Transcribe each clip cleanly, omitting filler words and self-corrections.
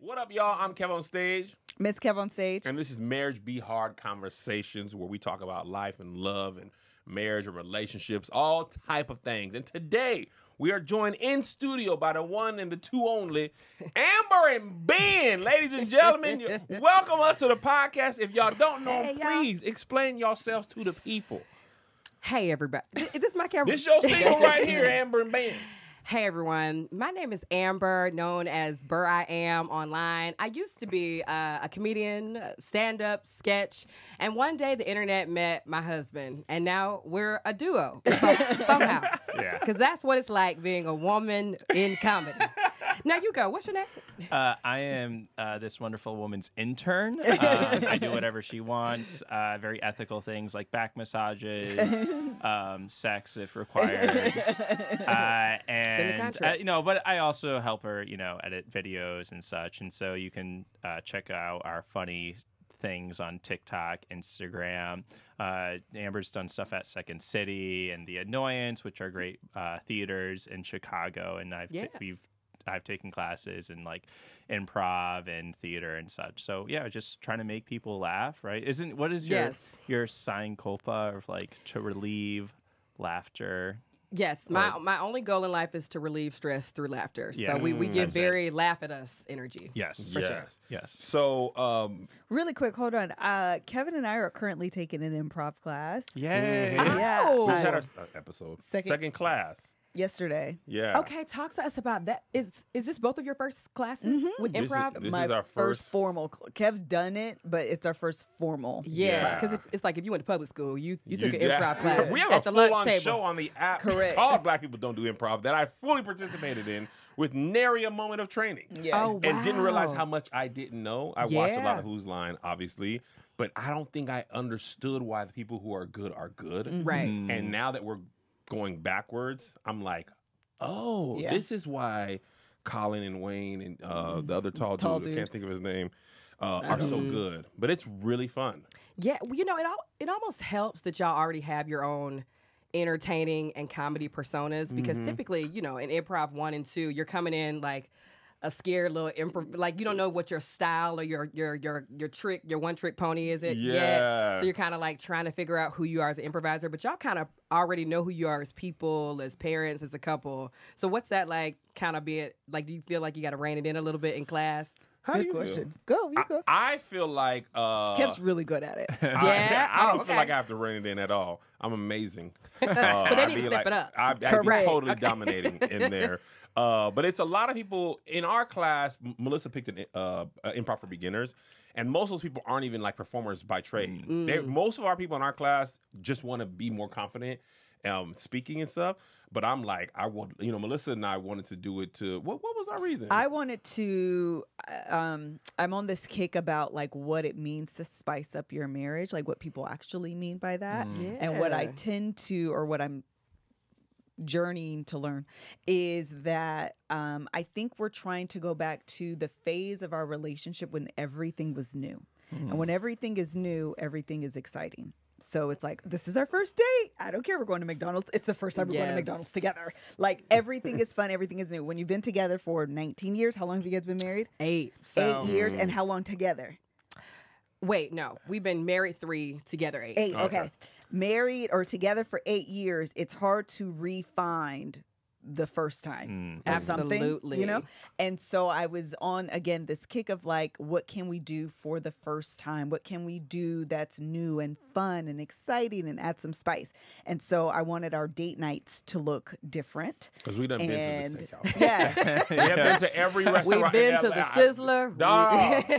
What up, y'all? I'm KevOnStage. MrsKevOnStage. And this is Marriage Be Hard Conversations, where we talk about life and love and marriage and relationships, all type of things. And today, we are joined in studio by the one and the two only, Amber and Ben. Ladies and gentlemen, welcome us to the podcast. If y'all don't know, please explain yourselves to the people. Hey, everybody. Is this my camera? This your single right here, Amber and Ben. Hey, everyone. My name is Amber, known as Burr I Am online. I used to be a comedian, stand-up, sketch, and one day the internet met my husband, and now we're a duo, somehow. Yeah. Because that's what it's like being a woman in comedy. Now you go. What's your name? I am this wonderful woman's intern. I do whatever she wants. Very ethical things like back massages, sex if required, but I also help her, edit videos and such. And so you can check out our funny things on TikTok, Instagram. Amber's done stuff at Second City and The Annoyance, which are great theaters in Chicago, and I've taken classes in like improv and theater and such. So yeah, just trying to make people laugh, right? What is your sign culpa, or like to relieve laughter? Yes, my only goal in life is to relieve stress through laughter. So we give very laugh at us energy. Yes, for sure. Yes. So, really quick, hold on. Kevin and I are currently taking an improv class. Yay! Yeah, we just had our episode. Second class. Yesterday. Yeah. Okay, talk to us about that. Is this both of your first classes with improv? This is our first formal. Kev's done it, but it's our first formal. Yeah, because it's like if you went to public school, you took an improv class. We have at a the lunch full-on table. show on the app Correct. Black People Don't Do Improv that I fully participated in with nary a moment of training. Yeah. Oh, wow. And didn't realize how much I didn't know. I watched a lot of Who's Line, obviously, but I don't think I understood why the people who are good are good. Right. And now that we're going backwards, I'm like, this is why Colin and Wayne and the other tall dude, I can't think of his name, are so good. But it's really fun. Yeah, well, it almost helps that y'all already have your own entertaining and comedy personas, because typically, in improv 1 and 2, you're coming in like a scared little improv, like you don't know what your style or your one trick pony is yet. So you're kind of like trying to figure out who you are as an improviser, but y'all kind of already know who you are as people, as parents, as a couple. So what's that like? Kind of be it like? Do you feel like you got to rein it in a little bit in class? Good question. Go, you go. I feel like Kev's really good at it. I don't feel like I have to rein it in at all. I'm amazing. So they need to step it up. I'd be totally dominating in there. But it's a lot of people in our class. Melissa picked an improv for beginners, and most of those people aren't even like performers by trade. Most of our people in our class just want to be more confident speaking and stuff. But I'm like, Melissa and I wanted to do it to, what was our reason? I wanted to, I'm on this kick about like what it means to spice up your marriage, like what people actually mean by that. And what I tend to, or what I'm journeying to learn, is that I think we're trying to go back to the phase of our relationship when everything was new. And when everything is new, everything is exciting. So it's like, this is our first date. I don't care. We're going to McDonald's. It's the first time we're going to McDonald's together. Like, everything is fun. Everything is new. When you've been together for 19 years, how long have you guys been married? 8. 8 years. And how long together? Wait, no. We've been married 3, together 8. 8, okay. Married or together for 8 years, it's hard to re-find the first time of something, and so I was on again this kick of like, what can we do for the first time? What can we do that's new and fun and exciting and add some spice? And so I wanted our date nights to look different, because we done been to the steakhouse. Yeah, we have been to every restaurant. We've been to the Sizzler.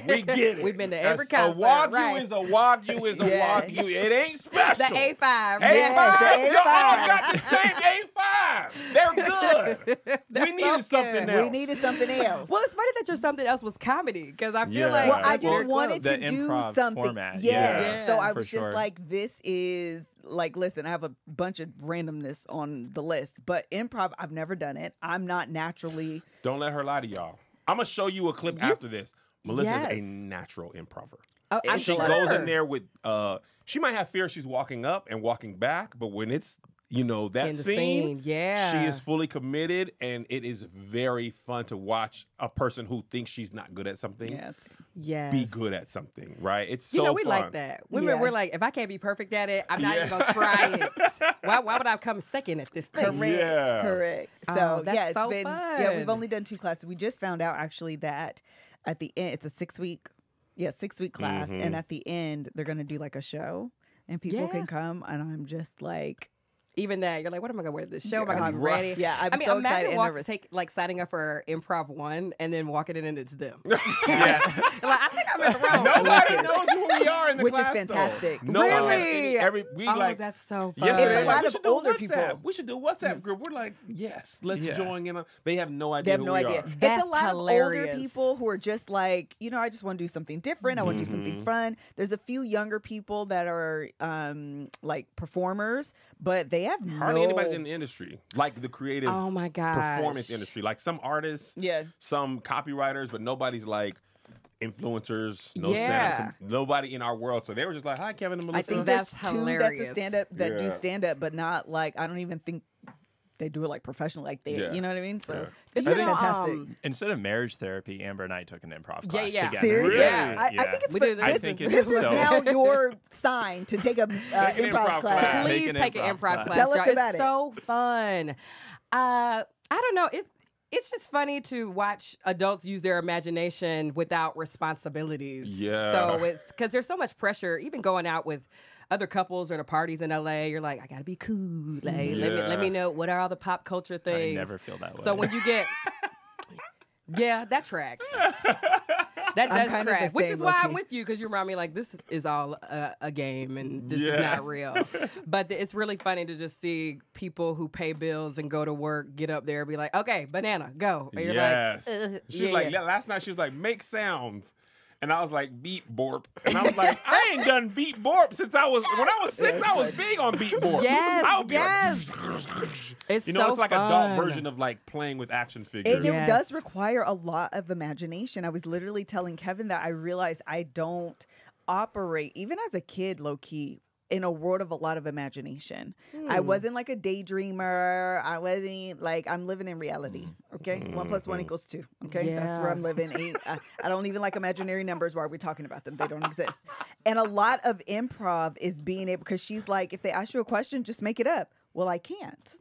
We get it. We've been to every concert. A Wagyu is a Wagyu is a Wagyu. It ain't special. The A5. A5. Y'all got the same A5. They're good. We needed something else. We needed something else. Well, it's funny that your something else was comedy, because I feel like... Well, I just wanted to do something. Format. Yeah. So I was just like, this is like, listen, I have a bunch of randomness on the list, but improv, I've never done it. I'm not naturally... Don't let her lie to y'all. I'm going to show you a clip after this. Melissa's a natural improver. Oh, she goes in there with... she might have fear she's walking up and walking back, but when it's you know, that In the scene, yeah. she is fully committed, and it is very fun to watch a person who thinks she's not good at something be good at something, right? It's so you know, we fun. like that. Women, we're like, if I can't be perfect at it, I'm not even going to try it. Why would I come second at this thing? Correct. So, that's it's so been, fun. we've only done 2 classes. We just found out actually that at the end, it's a 6-week, 6-week class. And at the end, they're going to do like a show and people can come. And I'm just like, even that, you're like, what am I going to wear to this show? Am I going to be ready? Yeah, I'm I mean, so imagine excited and signing up for Improv 1 and then walking in and it's them. Yeah. Like, I think I'm in the room. Nobody knows who we are in the which class, is fantastic. though. No one has Really? any, we like, that's so fun. yesterday, It's a like, lot we of should do older WhatsApp. people. We should do a WhatsApp group. We're like, yes, let's join in. They have no idea They have who no we idea. are. That's It's a lot hilarious. of older people who are just like, you know, I just want to do something different. I want to do something fun. There's a few younger people that are like performers, but they have Hardly anybody's in the industry, like the creative Oh my gosh. performance industry. Like some artists, some copywriters, but nobody's like influencers, nobody in our world. So they were just like, hi, Kevin and Melissa. I think That's there's 2 hilarious. that's a stand-up that do stand-up, but not like, I don't even think they do it like professionally, like they, you know what I mean? So it's You been know, fantastic. Instead of marriage therapy, Amber and I took an improv class yeah. together. Seriously? Really? I think it's We do I this. think this it's is so now your sign to take a an improv class. Please Take take an an improv improv class. class. Tell us y'all. about It's it. so fun. I don't know. It's just funny to watch adults use their imagination without responsibilities. Yeah. So it's because there's so much pressure, even going out with other couples or the parties in LA. You're like, I gotta be cool. Like, let me know what are all the pop culture I things. never feel that way. So when you get, that tracks. That does kind of track, the which same, is why I'm low-key. with you, because you remind me like this is all a game and this is not real. But it's really funny to just see people who pay bills and go to work get up there and be like, okay, banana, go. And you're Yes. like, She's like, last night she was like, make sounds. And I was like, beat borp. And I was like, I ain't done beat borp since when I was 6, I was big on beat borp. Yes, I would be yes. Like, you know, so it's like fun. adult version of like playing with action figures. It Yes. does require a lot of imagination. I was literally telling Kevin that I realized I don't operate, even as a kid, low key, in a world of a lot of imagination. I wasn't like a daydreamer. I wasn't like, I'm living in reality. Okay. 1 + 1 = 2. Okay. That's where I'm living. I don't even like imaginary numbers. Why are we talking about them? They don't exist. And a lot of improv is being able, because she's like, if they ask you a question, just make it up. Well, I can't.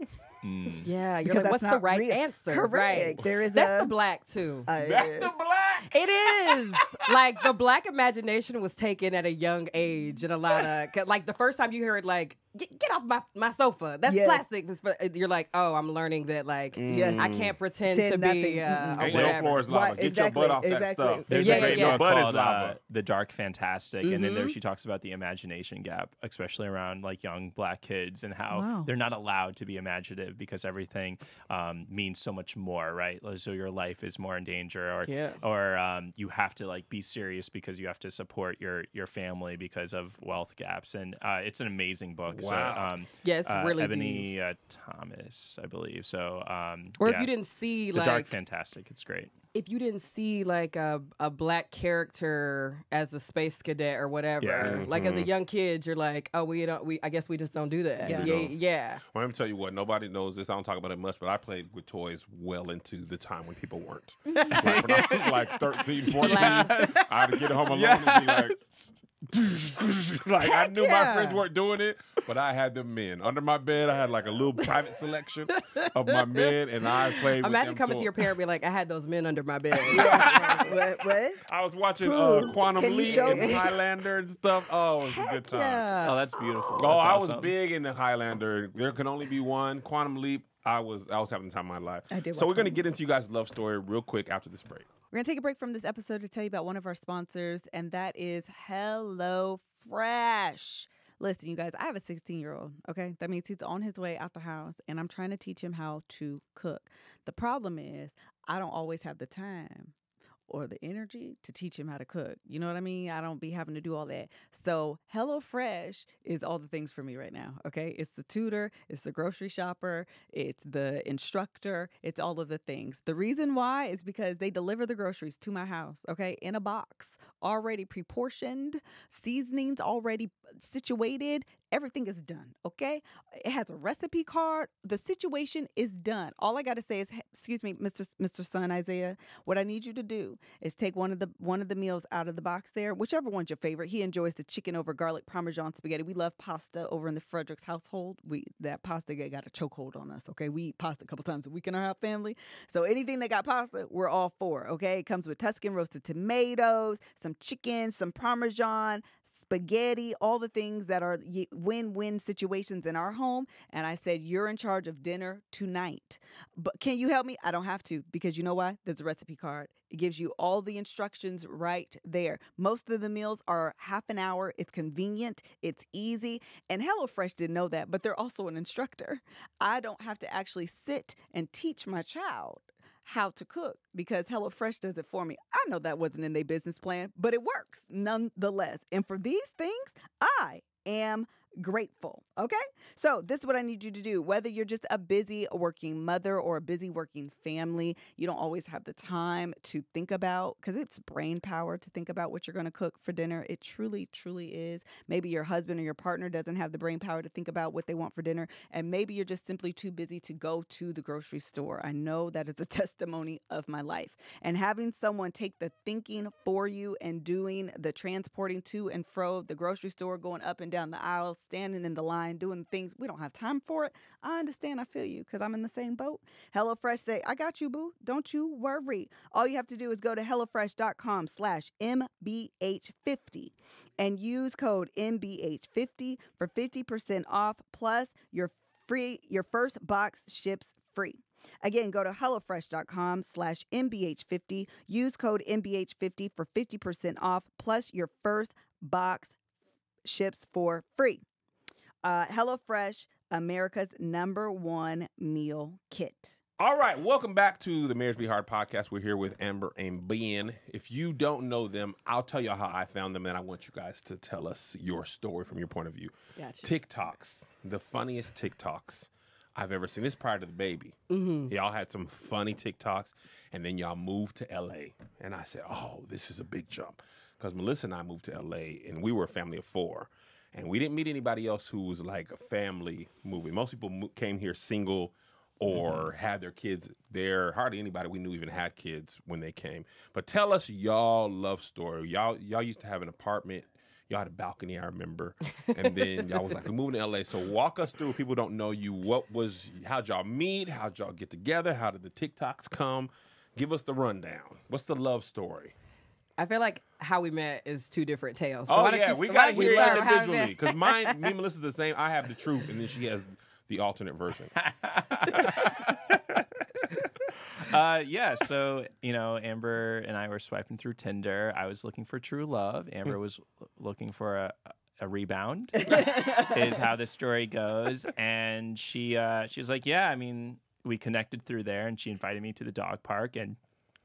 Yeah, you're Because like, that's what's the not right real. answer? Correct. Right. There is That's a, the black too. That's the black. It is. Like the black imagination was taken at a young age, and a lot of like the first time you heard like get off my sofa, that's plastic. You're like, oh, I'm learning that like I can't pretend to be nothing. or Ain't no whatever. floor is lava. Right, Get your butt off that exactly. stuff. There's Yeah, a great yeah, book Butt is called lava. The Dark Fantastic, and in there she talks about the imagination gap, especially around like young black kids and how they're not allowed to be imaginative because everything means so much more, right? So your life is more in danger, or you have to like be serious because you have to support your family because of wealth gaps, and it's an amazing book. Wow. So, Yes, really Ebony Thomas, I believe. So, Or yeah. if you didn't see The like Dark Fantastic, it's great. if you didn't see like a black character as a space cadet or whatever, Yeah. like as a young kid, you're like, oh, I guess we just don't do that. Yeah. Yeah. Well, let me tell you what, nobody knows this. I don't talk about it much, but I played with toys well into the time when people weren't. Like when I was like 13, 14, I'd get home alone and be like, like I knew my friends weren't doing it, but I had them men. Under my bed, I had like a little private selection of my men, and I played with Imagine them coming to toys. your parent and be like, I had those men under my bed. what? I was watching Can Quantum you Leap show and me? Highlander and stuff. Oh, it was a good time. Yeah. Oh, that's beautiful. Oh, That's I was awesome. big into Highlander. There can only be one. Quantum Leap. I was having the time of my life. I did So watch we're gonna Quantum get into you guys' love story real quick after this break. We're going to take a break from this episode to tell you about one of our sponsors, and that is Hello Fresh. Listen, you guys, I have a 16-year-old, okay? That means he's on his way out the house, and I'm trying to teach him how to cook. The problem is I don't always have the time or the energy to teach him how to cook. You know what I mean? I don't be having to do all that. So HelloFresh is all the things for me right now, okay? It's the tutor, it's the grocery shopper, it's the instructor, it's all of the things. The reason why is because they deliver the groceries to my house, okay, in a box, already pre-portioned, seasonings already situated. Everything is done, okay? It has a recipe card. The situation is done. All I got to say is, excuse me, Mr. Son Isaiah, what I need you to do is take one of the meals out of the box there, whichever one's your favorite. He enjoys the chicken over garlic Parmesan spaghetti. We love pasta over in the Fredericks household. That pasta got a chokehold on us, okay? We eat pasta a couple times a week in our family. So anything that got pasta, we're all for, okay? It comes with Tuscan roasted tomatoes, some chicken, some Parmesan, spaghetti, all the things that are win-win situations in our home. And I said, you're in charge of dinner tonight. But can you help me? I don't have to, because you know why? There's a recipe card. It gives you all the instructions right there. Most of the meals are half an hour. It's convenient. It's easy. And HelloFresh didn't know that, but they're also an instructor. I don't have to actually sit and teach my child how to cook because HelloFresh does it for me. I know that wasn't in their business plan, but it works nonetheless. And for these things, I am grateful. Okay? So this is what I need you to do. Whether you're just a busy working mother or a busy working family, you don't always have the time to think about, because it's brain power to think about what you're going to cook for dinner. It truly, truly is. Maybe your husband or your partner doesn't have the brain power to think about what they want for dinner. And maybe you're just simply too busy to go to the grocery store. I know that is a testimony of my life. And having someone take the thinking for you and doing the transporting to and fro the grocery store, going up and down the aisles, standing in the line, doing things. We don't have time for it. I understand. I feel you because I'm in the same boat. HelloFresh say, I got you, boo. Don't you worry. All you have to do is go to HelloFresh.com/MBH50 and use code MBH50 for 50% off. Plus your first box ships free. Again, go to HelloFresh.com/MBH50. Use code MBH50 for 50% off. Plus your first box ships for free. HelloFresh, America's #1 meal kit. All right, welcome back to the Marriage Be Hard podcast. We're here with Amber and Ben. If you don't know them, I'll tell you how I found them, and I want you guys to tell us your story from your point of view. Gotcha. TikToks, the funniest TikToks I've ever seen. This prior to the baby. Mm-hmm. Y'all had some funny TikToks, and then y'all moved to L.A., and I said, oh, this is a big jump. Because Melissa and I moved to L.A., and we were a family of 4. And we didn't meet anybody else who was like a family movie. Most people came here single or had their kids there. Hardly anybody we knew even had kids when they came. But tell us y'all love story. Y'all used to have an apartment. Y'all had a balcony, I remember. And then y'all was like, we're moving to L.A. So walk us through. People don't know you. How'd y'all meet? How'd y'all get together? How did the TikToks come? Give us the rundown. What's the love story? I feel like how we met is 2 different tales. So oh, yeah. We got to hear it individually. Because me and Melissa's the same. I have the truth, and then she has the alternate version. Yeah, so, Amber and I were swiping through Tinder. I was looking for true love. Amber was looking for a rebound, is how the story goes. And she was like, yeah, I mean, we connected through there, and she invited me to the dog park, and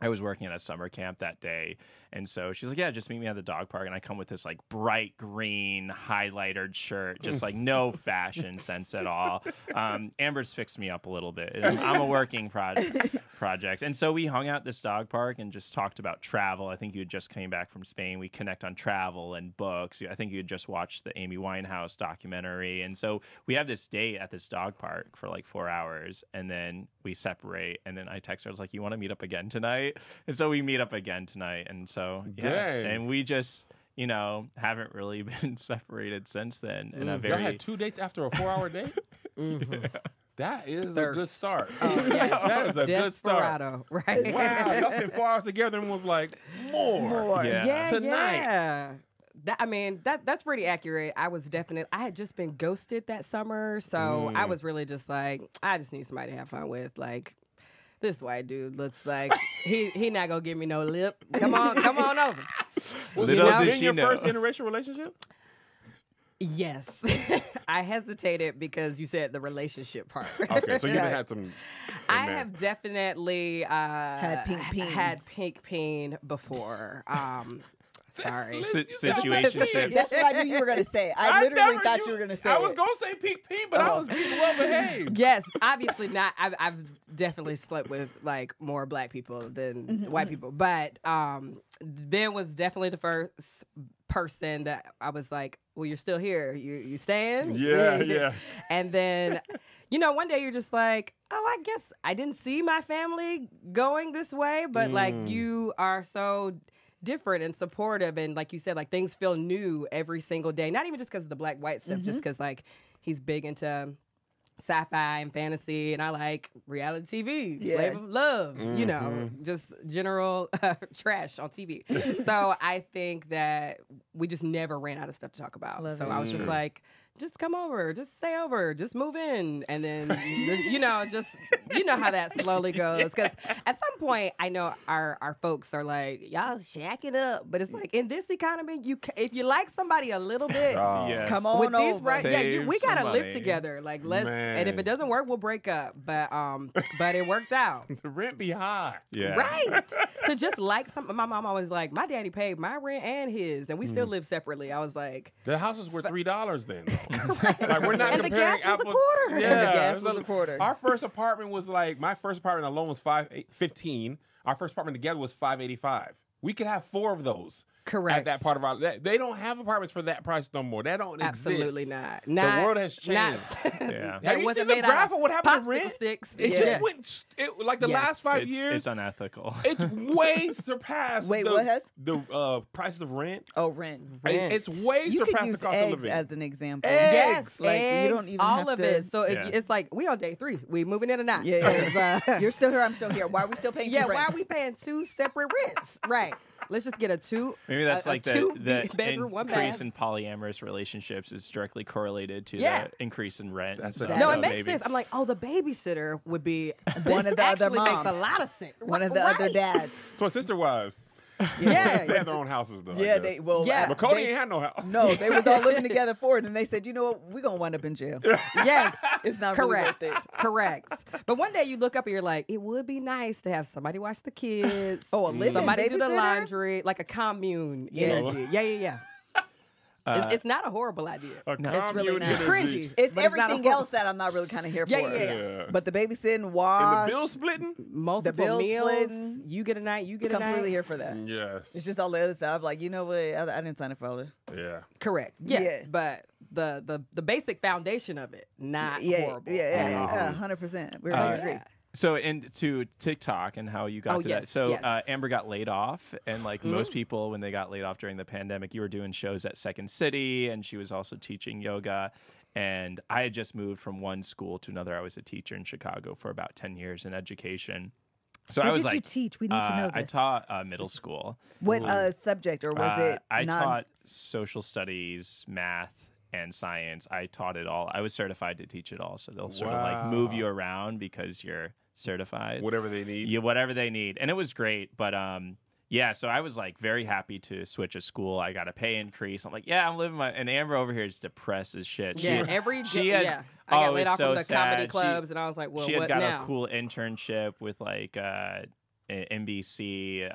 I was working at a summer camp that day. And so she's like, yeah, just meet me at the dog park. And I come with this like bright green highlighted shirt, just like no fashion sense at all. Amber's fixed me up a little bit. I'm a working project. And so we hung out at this dog park and just talked about travel. I think you had just came back from Spain. We connect on travel and books. I think you had just watched the Amy Winehouse documentary. And so we have this date at this dog park for like 4 hours. And then we separate. And then I text her. I was like, you want to meet up again tonight? And so we meet up again tonight. And so, yeah. Dang. And we just, haven't really been separated since then. And y'all had 2 dates after a 4-hour date? Mm-hmm. That is a good start. Oh, yes. That is a good start. Right? Wow. Y'all spent 4 hours together and was like, more. Yeah. Tonight. Yeah. That's pretty accurate. I had just been ghosted that summer. So I was really just like, I just need somebody to have fun with. Like, this white dude looks like he not gonna give me no lip. Come on over. Was it your first interracial relationship? Yes. I hesitated because you said the relationship part. Okay, so you done had some. I have definitely Had pink peen. had pink peen before. Sorry. Situationship. That's what I knew you were gonna say. I literally thought you were gonna say. I was it. gonna say pink peen, but I was being well behaved. Yes, obviously not. I've definitely slept with like more black people than white people, but Ben was definitely the first person that I was like, well, you're still here. You staying? Yeah. And then, one day you're just like, oh, I guess I didn't see my family going this way, but like you are so different and supportive, and like you said, like things feel new every single day. Not even just because of the black white stuff, just because like he's big into sci-fi and fantasy, and I like reality TV, Flavor of Love, just general trash on TV. So I think that we just never ran out of stuff to talk about. I was just like, just come over, just stay over, just move in. And then, you know how that slowly goes. Because at some point, I know our folks are like, y'all shacking up. But it's like, in this economy, if you like somody a little bit, Yes. come on with these, over. right? Save We got to live somebody. together. Like, let's, Man. and if it doesn't work, we'll break up. But it worked out. The rent be high. Yeah. Right. To just like something. My mom always like, my daddy paid my rent and his, and we still live separately. I was like, The houses were $3 then. Like we're not And the comparing gas was a apples. quarter. Yeah, And the gas it's was a quarter. Our first apartment was like my first apartment alone was $515. Our first apartment together was $585. We could have 4 of those. Correct. At that part of our, they don't have apartments for that price no more. That don't absolutely exist. not. The world has changed. Yeah. Have you wasn't seen the made out graph of of what happened to popsicle rent? sticks. It Yeah. just went like the Yes. last 5 It's years. unethical. It's way surpassed. Wait, the, what has? the prices of rent? Oh, rent. It's way You could surpassed use the cost of eggs living. as an example. Eggs. Yes, Like, eggs, you don't even all have of to- it. So if Yeah. it's like we on day 3, we moving in or not? Yeah. 'Cause, You're still here. I'm still here. Why are we still paying? yeah. two Why rents? are we paying 2 separate rents? Right. Let's just get a 2. Maybe that's a like the 2-bedroom, 1 increase bath. in polyamorous relationships is directly correlated to Yeah. the increase in rent. That's So- a- No, So it makes maybe- sense. I'm like, oh, the babysitter would be One of the other actually makes a moms. lot of sense. One of the other Right. dads. So sister wives. Yeah. They have their own houses though. I Yeah, guess. they well. Yeah. But Cody they- ain't had no house. No, they was all living together for it, and they said, you know what, we're gonna wind up in jail. Yes. It's not Correct. really worth it. Correct. But one day you look up and you're like, it would be nice to have somebody watch the kids. Oh, a living somebody do the babysitter? laundry, like a commune Yeah. energy. Yeah. It's not a horrible idea. A It's really commune not. It's energy. cringy. It's but not a everything horrible- else that I'm not really kind of here Yeah, for. Yeah. But the babysitting, And wash, the bill splitting? Multiple bill meals. splitting. You get a night. You get a completely night. here for that. Yes. It's just all the other stuff. Like, you know what? I didn't sign up for all this. Yeah. Correct. Yes. Yeah. But the basic foundation of it, not horrible. Yeah, 100%. We agree. So into TikTok and how you got Oh, to yes, that. So yes. Amber got laid off, and like most people, when they got laid off during the pandemic, you were doing shows at Second City, and she was also teaching yoga. And I had just moved from one school to another. I was a teacher in Chicago for about 10 years in education. So What I was did like, you teach? We need to know this. I taught middle school. What subject, or was it? I taught social studies, math, and science. I taught it all. I was certified to teach it all. So they'll sort of like move you around because you're certified. Whatever they need. Yeah, whatever they need. And it was great. But yeah, so I was like very happy to switch a school. I got a pay increase. I'm like, yeah, I'm living my, and Amber over here is depressed as shit. Yeah, I got laid off from the comedy clubs, and I was like, well, she had what got now? a cool internship with like NBC,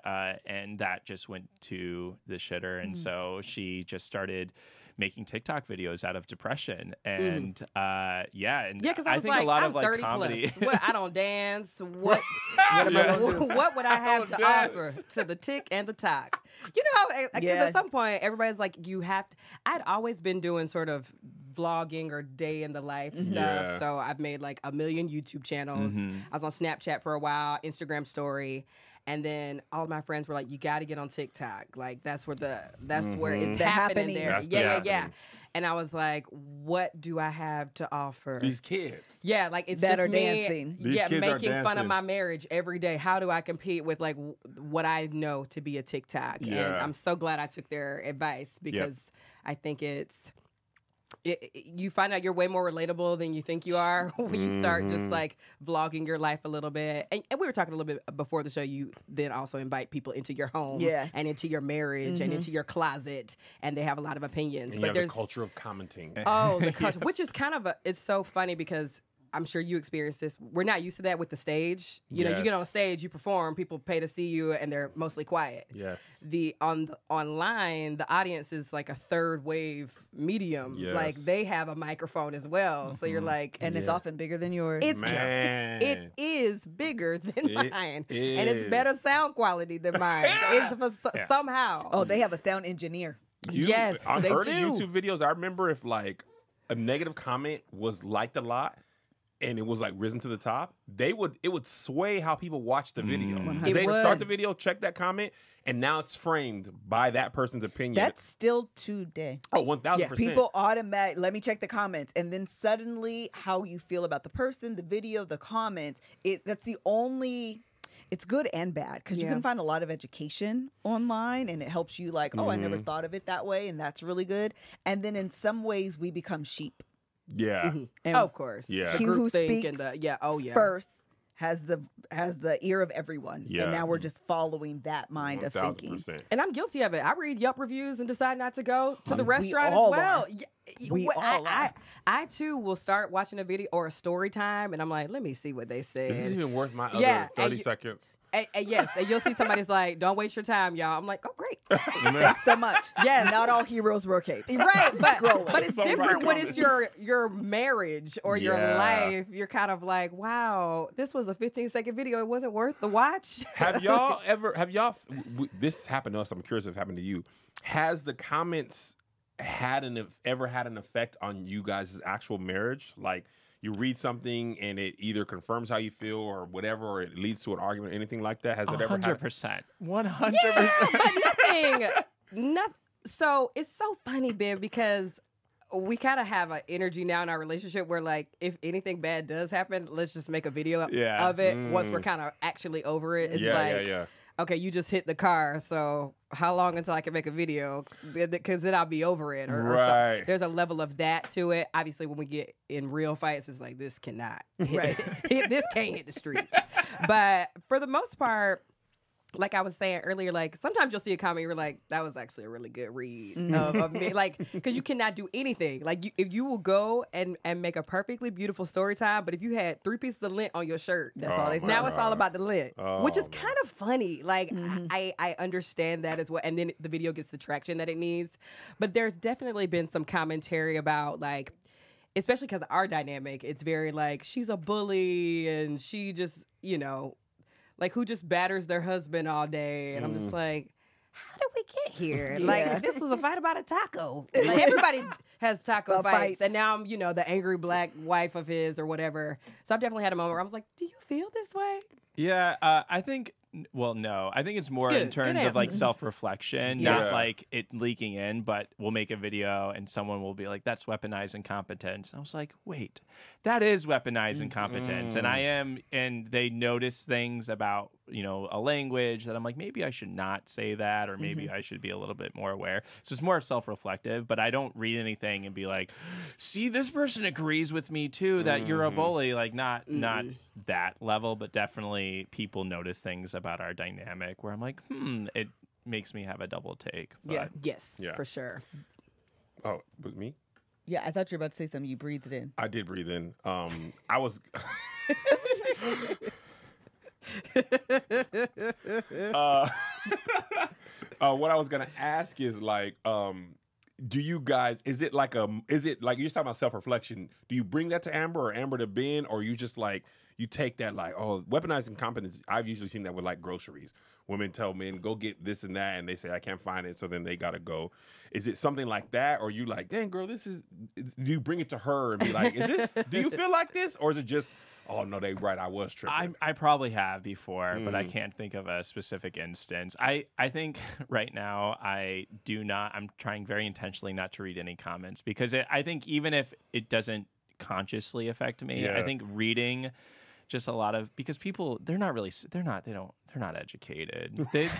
and that just went to the shitter. And so she just started making TikTok videos out of depression. And and Yeah, because I I was think like, a lot I'm of like 30 comedy. plus. What, I don't dance. What what would I have to offer to the tick and the talk? You know, because Yeah. at some point everybody's like, you have to. I'd always been doing sort of vlogging or day in the life stuff. Yeah. So I've made like 1 million YouTube channels. I was on Snapchat for a while, Instagram story. And then all of my friends were like, "You got to get on TikTok. Like that's where it's The happening happening. there. That's the Yeah. happening. And I was like, "What do I have to offer?" These kids. Yeah, like it's That just are me, dancing. These yeah, kids are making fun of dancing. my marriage every day. How do I compete with like what I know to be a TikTok? And Yeah. I'm so glad I took their advice because I think it's you find out you're way more relatable than you think you are when you start just like vlogging your life a little bit. And we were talking a little bit before the show. You then also invite people into your home and into your marriage and into your closet, and they have a lot of opinions. And but there's the culture of commenting. Oh, the culture, which is kind of it's so funny because I'm sure you experienced this. We're not used to that with the stage. You know, you get on stage, you perform, people pay to see you, and they're mostly quiet. Yes. Online, the audience is like a third wave medium. Yes. Like they have a microphone as well. So you're like, and it's often bigger than yours. It is bigger than mine, and it's better sound quality than mine. It's somehow. Oh, they have a sound engineer. Yes, on they early do. YouTube videos, I remember if like a negative comment was liked a lot and it was like risen to the top, it would sway how people watch the video. They would start the video, check that comment, and now it's framed by that person's opinion. That's still today. Oh, 1,000%. People automatic. Let me check the comments, and then suddenly, how you feel about the person, the video, the comments. That's the only. It's good and bad because you can find a lot of education online, and it helps you like, oh, I never thought of it that way, and that's really good. And then in some ways, we become sheep. Yeah. And of course. Yeah. he who Groupthink speaks and first has the ear of everyone. Yeah. And now we're just following that mind of thinking. 1,000%. And I'm guilty of it. I read Yelp reviews and decide not to go to the We restaurant all as well. are. We all are. I too will start watching a video or a story time, and I'm like, let me see what they said. This is even worth my other 30 seconds. And yes, and you'll see somebody's like, don't waste your time, y'all. I'm like, oh, great. Thanks so much. Yes. Not all heroes wear capes. Right, Scrolling. but it's So different right when comment. it's your marriage or your life. You're kind of like, wow, this was a 15-second video. It wasn't worth the watch. Have y'all this happened to us, I'm curious if it happened to you. Has the comments ever had an effect on you guys' actual marriage? Like, you read something and it either confirms how you feel or whatever, or it leads to an argument, anything like that? Has it ever happened? 100%. 100%. But nothing. So it's so funny, Ben, because we kind of have an energy now in our relationship where, like, if anything bad does happen, let's just make a video of it once we're kind of actually over it. It's okay, you just hit the car, so how long until I can make a video? Because then I'll be over it. Or something. There's a level of that to it. Obviously, when we get in real fights, it's like, this cannot. This can't hit the streets. But for the most part, like I was saying earlier, like sometimes you'll see a comment, you're like, that was actually a really good read of me. Like, because you cannot do anything. Like, if you will go and make a perfectly beautiful story time, but if you had 3 pieces of lint on your shirt, that's all they say. Now it's all about the lint, which is kind of funny. Like, I understand that as well. And then the video gets the traction that it needs. But there's definitely been some commentary about, like, especially because of our dynamic, it's very like, she's a bully and she just, you know, like, who just batters their husband all day? And I'm just like, how did we get here? Like, this was a fight about a taco. Like, everybody has taco fights. And now I'm, you know, the angry black wife of his or whatever. So I've definitely had a moment where I was like, do you feel this way? Yeah, I think, well, no. I think it's more in terms of, like, self-reflection, not, like, it leaking in, but we'll make a video and someone will be like, that's weaponized incompetence. And I was like, wait, that is weaponized incompetence. And they notice things about, you know, a language that I'm like, maybe I should not say that, or maybe I should be a little bit more aware. So it's more self-reflective, but I don't read anything and be like, see, this person agrees with me too, that you're a bully. Like, not that level, but definitely people notice things about our dynamic where I'm like, it makes me have a double take. But Yes, for sure. Oh, with me? Yeah, I thought you were about to say something. You breathed it in. I did breathe in. I was... what I was gonna ask is like, do you guys? Is it like you're talking about self-reflection? Do you bring that to Amber or Amber to Ben, or you just like you take that like, oh, weaponized incompetence? I've usually seen that with like groceries. Women tell men go get this and that, and they say I can't find it, so then they gotta go. Is it something like that, or you like, dang girl, this is? Do you bring it to her and be like, is this? Do you feel like this, or is it just? Oh, no, they right. I was tripping. I probably have before, but I can't think of a specific instance. I think right now I'm trying very intentionally not to read any comments because I think even if it doesn't consciously affect me, I think reading just a lot of, because people, they're not educated. They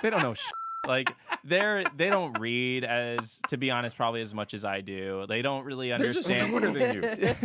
don't know Like they don't read to be honest, probably as much as I do. They don't really understand. They're just smarter than you.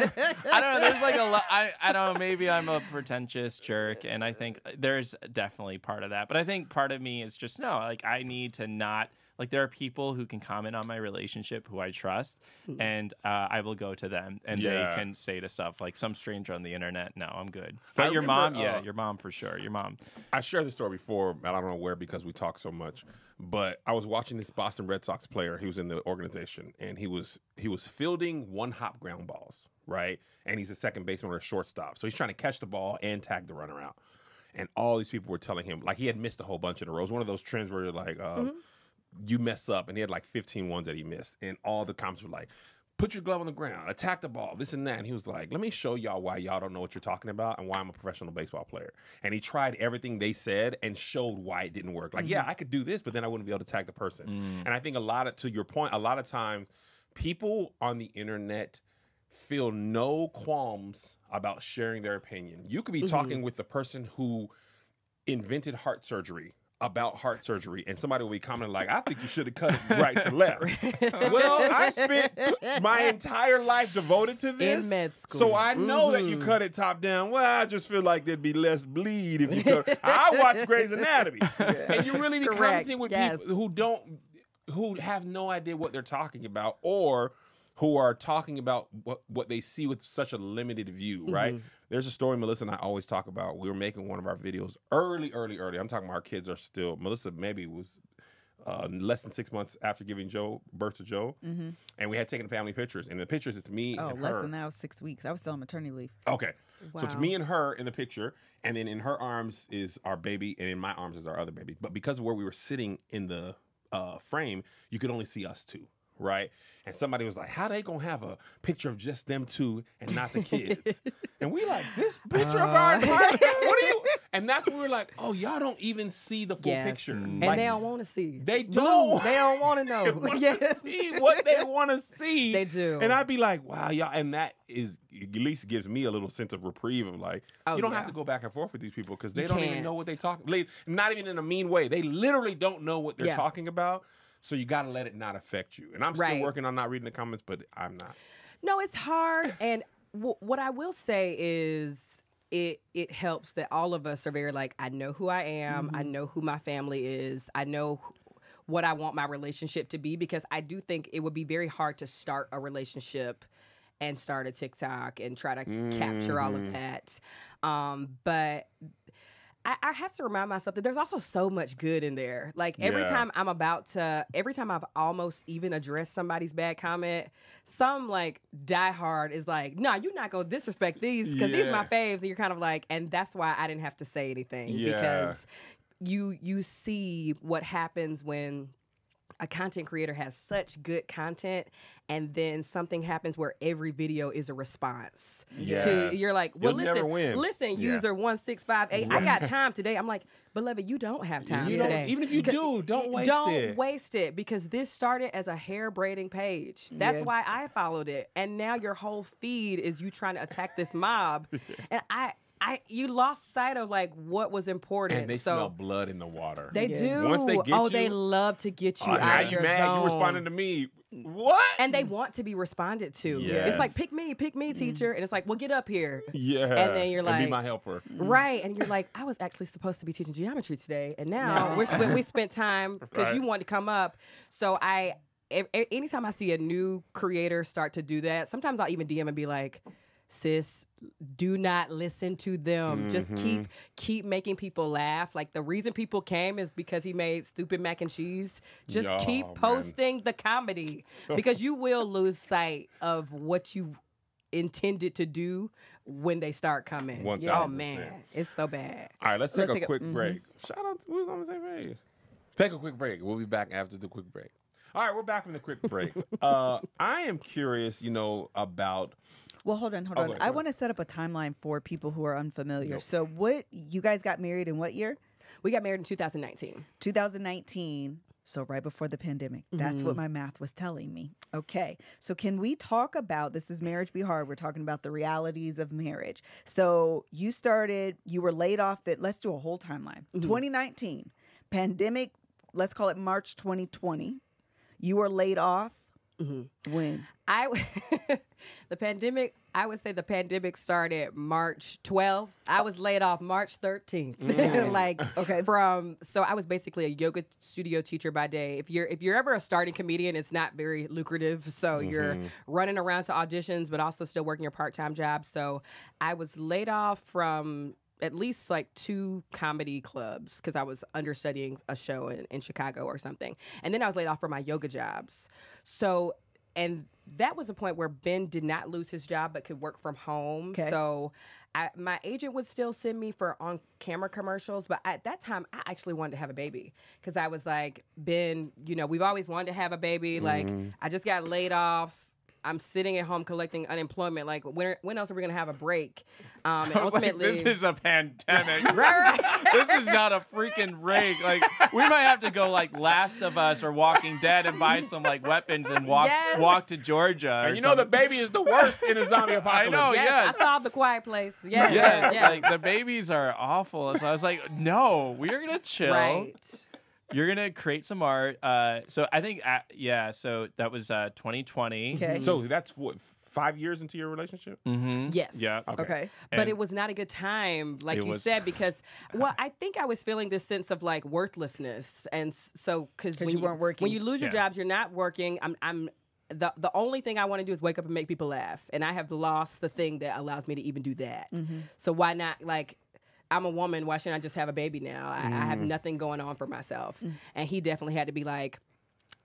I don't know. There's like a lot. I don't know. Maybe I'm a pretentious jerk, and I think there's definitely part of that. But I think part of me is just no. Like I need to not. Like there are people who can comment on my relationship who I trust, and I will go to them, and they can say to stuff like some stranger on the internet. No, I'm good. But your mom, your mom for sure. Your mom. I shared the story before, but I don't know where because we talk so much. But I was watching this Boston Red Sox player. He was in the organization, and he was fielding one hop ground balls, right? And he's a second baseman or a shortstop, so he's trying to catch the ball and tag the runner out. And all these people were telling him like he had missed a whole bunch in a row. It was one of those trends where you're like. You mess up, and he had like 15 ones that he missed, and all the comments were like, put your glove on the ground, attack the ball, this and that. And he was like, let me show y'all why y'all don't know what you're talking about and why I'm a professional baseball player. And he tried everything they said and showed why it didn't work. Like, yeah, I could do this, but then I wouldn't be able to tag the person. And I think to your point, a lot of times people on the internet feel no qualms about sharing their opinion. You could be talking with the person who invented heart surgery about heart surgery, and somebody will be commenting like, I think you should have cut it right to left. Well, I spent my entire life devoted to this. In med school. So I know that you cut it top down. Well, I just feel like there'd be less bleed if you cut I watch Grey's Anatomy. And you really be commenting with people who have no idea what they're talking about, or who are talking about what they see with such a limited view, right? There's a story Melissa and I always talk about. We were making one of our videos early. I'm talking about our kids are still, Melissa maybe was less than 6 months after giving birth to Joe. And we had taken family pictures. And the pictures, it's me and her. Less than that, was 6 weeks. I was still on maternity leave. Okay. Wow. So it's me and her in the picture. And then in her arms is our baby. And in my arms is our other baby. But because of where we were sitting in the frame, you could only see us two. Right? And somebody was like, how they gonna have a picture of just them two and not the kids? And we like, this picture of our apartment? What are you? And that's when we were like, oh, y'all don't even see the full picture. And like, they don't want to see. They don't. They don't want to know. See what they want to see. They do. And I'd be like, wow, y'all. And that is, at least gives me a little sense of reprieve of like, you don't have to go back and forth with these people because they don't even know what they talk. Not even in a mean way. They literally don't know what they're talking about. So you got to let it not affect you. And I'm still working on not reading the comments, but I'm not. No, it's hard. And what I will say is it helps that all of us are very like, I know who I am. I know who my family is. I know what I want my relationship to be, because I do think it would be very hard to start a relationship and start a TikTok and try to capture all of that. But I have to remind myself that there's also so much good in there. Like every time I've almost even addressed somebody's bad comment, some like diehard is like, no, you're not gonna disrespect these because these are my faves. And you're kind of like, and that's why I didn't have to say anything, because you see what happens when a content creator has such good content and then something happens where every video is a response to, you're like, well, listen, user 1658, I got time today. I'm like, beloved, you don't have time today. Even if you do, don't waste it. Don't waste it, because this started as a hair braiding page. That's why I followed it. And now your whole feed is you trying to attack this mob. And you lost sight of like what was important. And they smell blood in the water. They do. Once they get you, they love to get you out now of your you mad. zone. You responding to me. What? And they want to be responded to. Yes. It's like, pick me, teacher. And it's like, well, get up here. Yeah. And then you're like, and be my helper. Right. And you're like, I was actually supposed to be teaching geometry today. And now we spent time because you wanted to come up. So anytime I see a new creator start to do that, sometimes I'll even DM and be like, sis, do not listen to them. Just keep making people laugh. Like the reason people came is because he made stupid mac and cheese. Just keep posting the comedy, because you will lose sight of what you intended to do when they start coming. 1000%. Oh man, it's so bad. All right, let's take a quick break. Shout out to who's on the same page. Take a quick break. We'll be back after the quick break. All right, we're back from the quick break. I am curious, about. Well, hold on. Go ahead. I want to set up a timeline for people who are unfamiliar. So you guys got married in what year? We got married in 2019. 2019. So right before the pandemic. That's what my math was telling me. Okay. So can we talk about, this is Marriage Be Hard. We're talking about the realities of marriage. So you were laid off let's do a whole timeline. 2019, pandemic let's call it March 2020. You were laid off. When? The pandemic, I would say the pandemic started March 12th. I was laid off March 13th. So I was basically a yoga studio teacher by day. If you're ever a starting comedian, it's not very lucrative. So you're running around to auditions, but also still working your part-time job. So I was laid off from at least like 2 comedy clubs because I was understudying a show in Chicago or something. And then I was laid off from my yoga jobs. So, and that was a point where Ben did not lose his job but could work from home. Okay. So my agent would still send me for on-camera commercials, but at that time, I actually wanted to have a baby because I was like, Ben, you know, we've always wanted to have a baby. Like, I just got laid off. I'm sitting at home collecting unemployment. Like, when else are we going to have a break? And ultimately, like, this is a pandemic. right. This is not a freaking break. Like, we might have to go like Last of Us or Walking Dead and buy some like weapons and walk to Georgia. And you know the baby is the worst in a zombie apocalypse. I know. Yes. I saw The Quiet Place. Yes. Yes. Like the babies are awful. So I was like, no, we are gonna chill. Right. You're going to create some art. So I think, so that was 2020. Okay. So that's what, 5 years into your relationship? Mm-hmm. Yes. Yeah. Okay. But it was not a good time, like you said, because, well, I think I was feeling this sense of like worthlessness. And so, because when you weren't working. When you lose your jobs, you're not working. The only thing I want to do is wake up and make people laugh. And I have lost the thing that allows me to even do that. So why not, like, I'm a woman. Why shouldn't I just have a baby now? I have nothing going on for myself. And he definitely had to be like,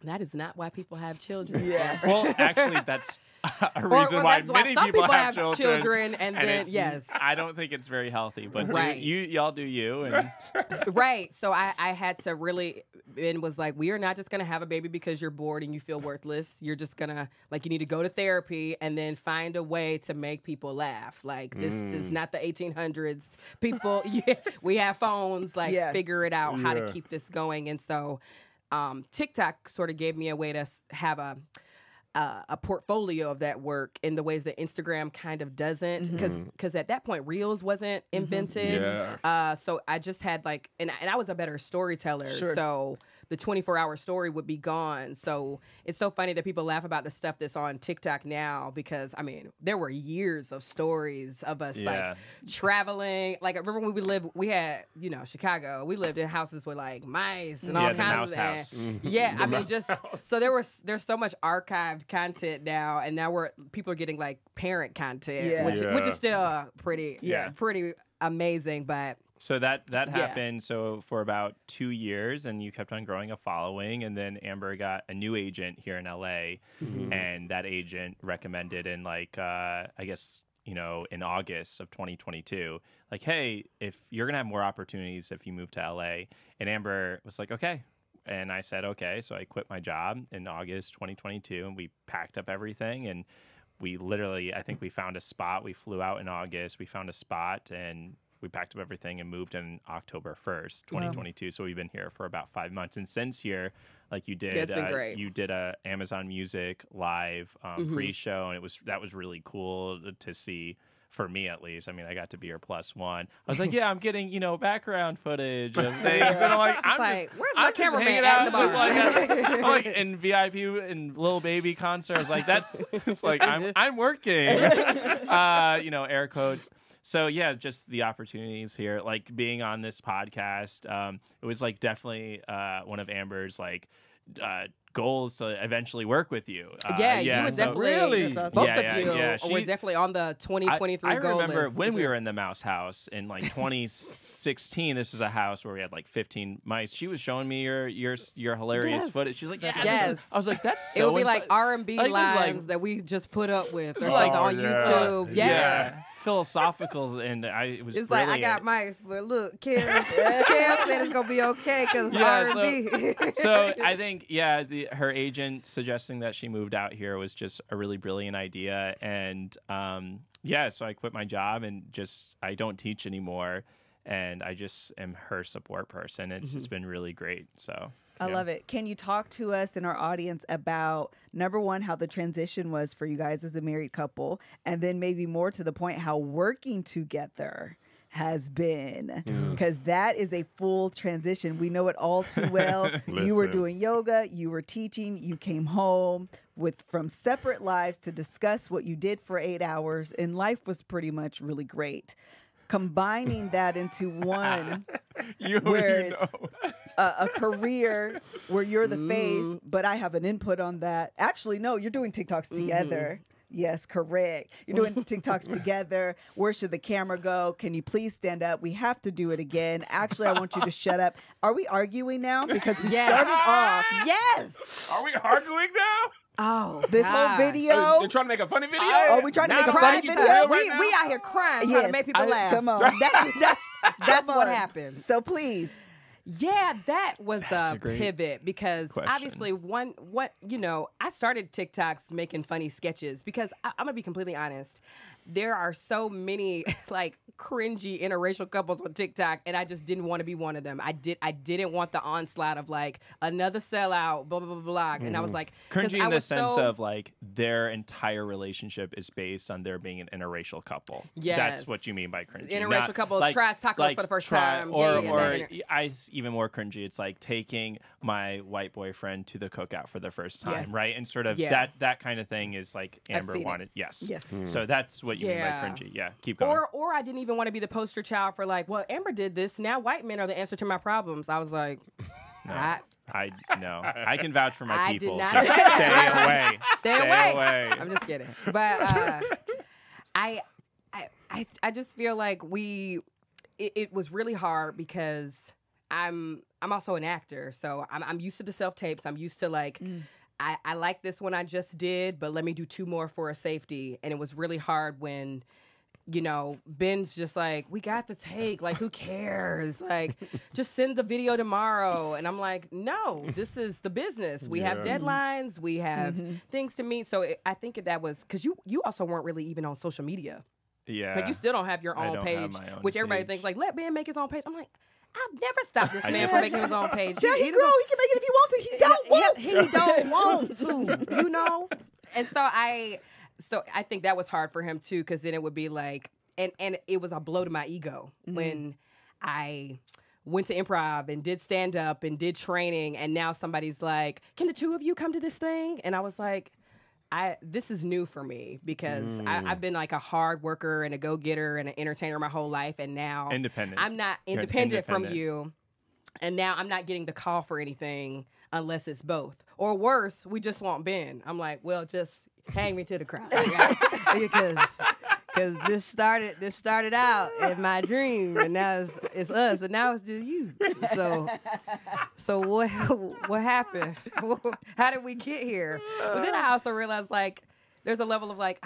that is not why people have children. Yeah. Well, actually, that's a reason why many some people have children. And then, yes. I don't think it's very healthy, but y'all do you. And right. So I had to really, Ben was like, we are not just going to have a baby because you're bored and you feel worthless. You're just going to, like, you need to go to therapy and then find a way to make people laugh. Like, this is not the 1800s. People, we have phones, like, figure it out how to keep this going. And so TikTok sort of gave me a way to have a portfolio of that work in the ways that Instagram kind of doesn't, because at that point Reels wasn't invented. So I just had like, and I was a better storyteller. So the 24-hour story would be gone. So it's so funny that people laugh about the stuff that's on TikTok now, because I mean, there were years of stories of us like traveling. Like, I remember when we had, you know, Chicago, we lived in houses with like mice and all kinds of house. I mean, just so there's so much archived content now, and now people are getting like parent content, which is still pretty amazing. But so that happened. So for about 2 years, and you kept on growing a following, and then Amber got a new agent here in LA, and that agent recommended in like I guess, you know, in August of 2022, like, hey, if you're gonna have more opportunities if you move to LA, and Amber was like, okay. And I said, okay. So I quit my job in August 2022, and we packed up everything, and we literally, I think we found a spot. We flew out in August. We found a spot, and we packed up everything and moved in October 1st, 2022. Wow. So we've been here for about 5 months. And since here, like you did, it's been great. You did a Amazon Music live pre-show, and that was really cool to see. For me, at least. I mean, I got to be her +1. I was like, yeah, I'm getting, you know, background footage of things. And I'm like, where's my cameraman at the bar? I'm like in VIP and Lil Baby concert. I was like, it's like, I'm working. You know, air quotes. So yeah, just the opportunities here, like being on this podcast. It was like definitely one of Amber's like goals to eventually work with you. You were definitely both of you were definitely on the 2023 goal list. I remember when we were in the Mouse House in like 2016. This was a house where we had like 15 mice. She was showing me your hilarious footage. She's like, I was like, that's so. It would be like R&B lines that we just put up with, like on YouTube. Yeah. Philosophical, and it was. It's like, I got mice, but look, Kev said it's gonna be okay because R&B. So I think her agent suggesting that she moved out here was just a really brilliant idea, and so I quit my job and I don't teach anymore, and I just am her support person. It's been really great. So. I love it. Can you talk to us and our audience about, number one, how the transition was for you guys as a married couple, and then maybe more to the point, how working together has been, because that is a full transition. We know it all too well. You were doing yoga, you were teaching, you came home from separate lives to discuss what you did for 8 hours, and life was pretty much really great. Combining that into one, where it's a career where you're the face, but I have an input on that. Actually, no, you're doing TikToks together. Yes, correct. You're doing TikToks together. Where should the camera go? Can you please stand up? We have to do it again. Actually, I want you to shut up. Are we arguing now? Because we started off. Yes. Are we arguing now? Oh, this whole video. You're trying to make a funny video? Are we trying to make a funny video? We out here crying, trying to make people laugh. Come on. That's what happens. So please. Yeah, that was the pivot, because question. obviously I started TikToks making funny sketches because I'm gonna be completely honest. There are so many like cringy interracial couples on TikTok, and I just didn't want to be one of them. I didn't want the onslaught of like another sellout, blah blah blah blah. And I was like, cringy in the sense of like their entire relationship is based on there being an interracial couple. Yes, that's what you mean by cringy. Interracial couple tries tacos for the first time, even more cringy. It's like taking my white boyfriend to the cookout for the first time, right? And sort of that kind of thing is like Amber wanted. Yes. So that's what you mean by cringy. Yeah, keep going. Or I didn't even want to be the poster child for like, well, Amber did this. Now white men are the answer to my problems. I was like, no. I can vouch for my people. Did not just say stay that. away. Stay away. I'm just kidding. But I just feel like it was really hard because I'm also an actor, so I'm used to the self-tapes. I'm used to like, I like this one I just did, but let me do 2 more for a safety. And it was really hard when, Ben's just like, we got the take. Like, who cares? Like, just send the video tomorrow. And I'm like, no, this is the business. We have deadlines. We have things to meet. So I think that was, because you also weren't really even on social media. Yeah. Like, you still don't have your own page, which everybody thinks, like, let Ben make his own page. I'm like, I've never stopped this man from making his own page. Yeah, he grow. He can make it if he want to. He don't want to, And so I think that was hard for him too, because then it would be like, and it was a blow to my ego when I went to improv and did stand up and did training, and now somebody's like, can the 2 of you come to this thing? And I was like, this is new for me, because I've been like a hard worker and a go-getter and an entertainer my whole life, and now I'm not independent from you, and now I'm not getting the call for anything unless it's both. Or worse, we just want Ben. I'm like, well, just hang me to the crowd. Because this started out in my dream, and now it's us, and now it's just you. So what happened? How did we get here? But then I also realized, like, there's a level of like,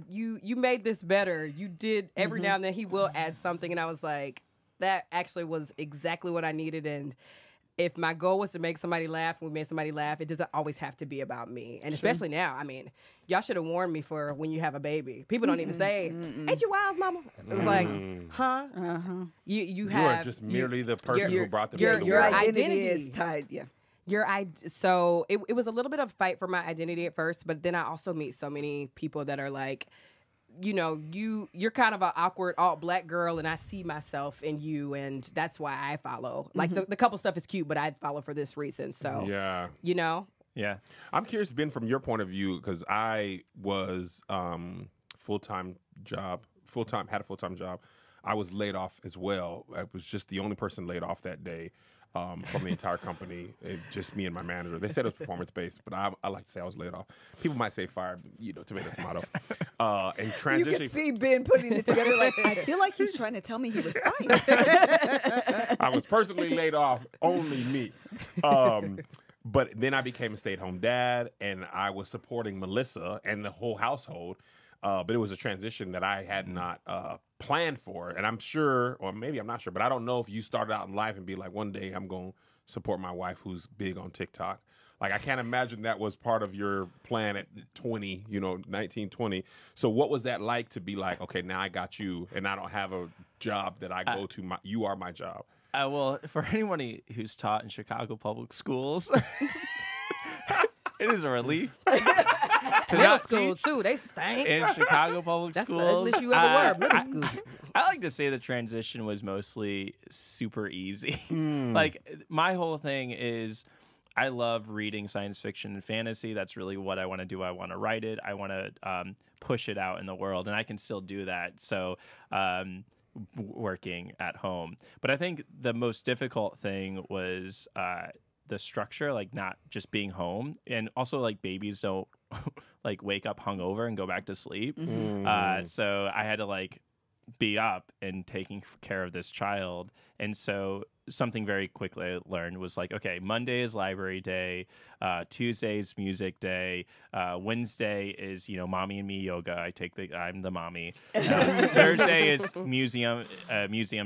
you made this better. You did every now and then he will add something, and I was like, that actually was exactly what I needed. And if my goal was to make somebody laugh, and we made somebody laugh, it doesn't always have to be about me. And especially now, I mean, y'all should have warned me for when you have a baby. People don't even say, ain't you wild, mama? It was like, huh? You are just merely the person who brought the baby. Your identity is tied, So it was a little bit of a fight for my identity at first, but then I also meet so many people that are like, you're kind of an awkward alt black girl, and I see myself in you, and that's why I follow. Like the couple stuff is cute, but I follow for this reason. So yeah, Yeah. I'm curious, Ben, from your point of view, because I was had a full-time job. I was laid off as well. I was just the only person laid off that day from the entire company. Just me and my manager. They said it was performance-based, but I like to say I was laid off. People might say fired, tomato. And transitioning. You can see Ben putting it together like, I feel like he's trying to tell me he was fired. I was personally laid off, only me. But then I became a stay-at-home dad, and I was supporting Melissa and the whole household. But it was a transition that I had not planned for. And I'm sure, or maybe I'm not sure, but I don't know if you started out in life and be like, one day I'm going to support my wife who's big on TikTok. Like, I can't imagine that was part of your plan at 20, 19, 20. So what was that like to be like, okay, now I got you, and I don't have a job that I go to. You are my job. Well, for anyone who's taught in Chicago public schools, it is a relief. Middle school too, they stank. In Chicago public schools, that's the ugliest you ever were. Middle school. I like to say the transition was mostly super easy. Like, my whole thing is I love reading science fiction and fantasy. That's really what I want to do. I want to write it. I want to push it out in the world, and I can still do that. So working at home. But I think the most difficult thing was the structure, like not just being home, and also like babies don't like wake up hungover and go back to sleep. So I had to like be up and taking care of this child. And so something very quickly I learned was like, okay, Monday is library day, Tuesday is music day, Wednesday is, you know, mommy and me yoga. I'm the mommy. Thursday is museum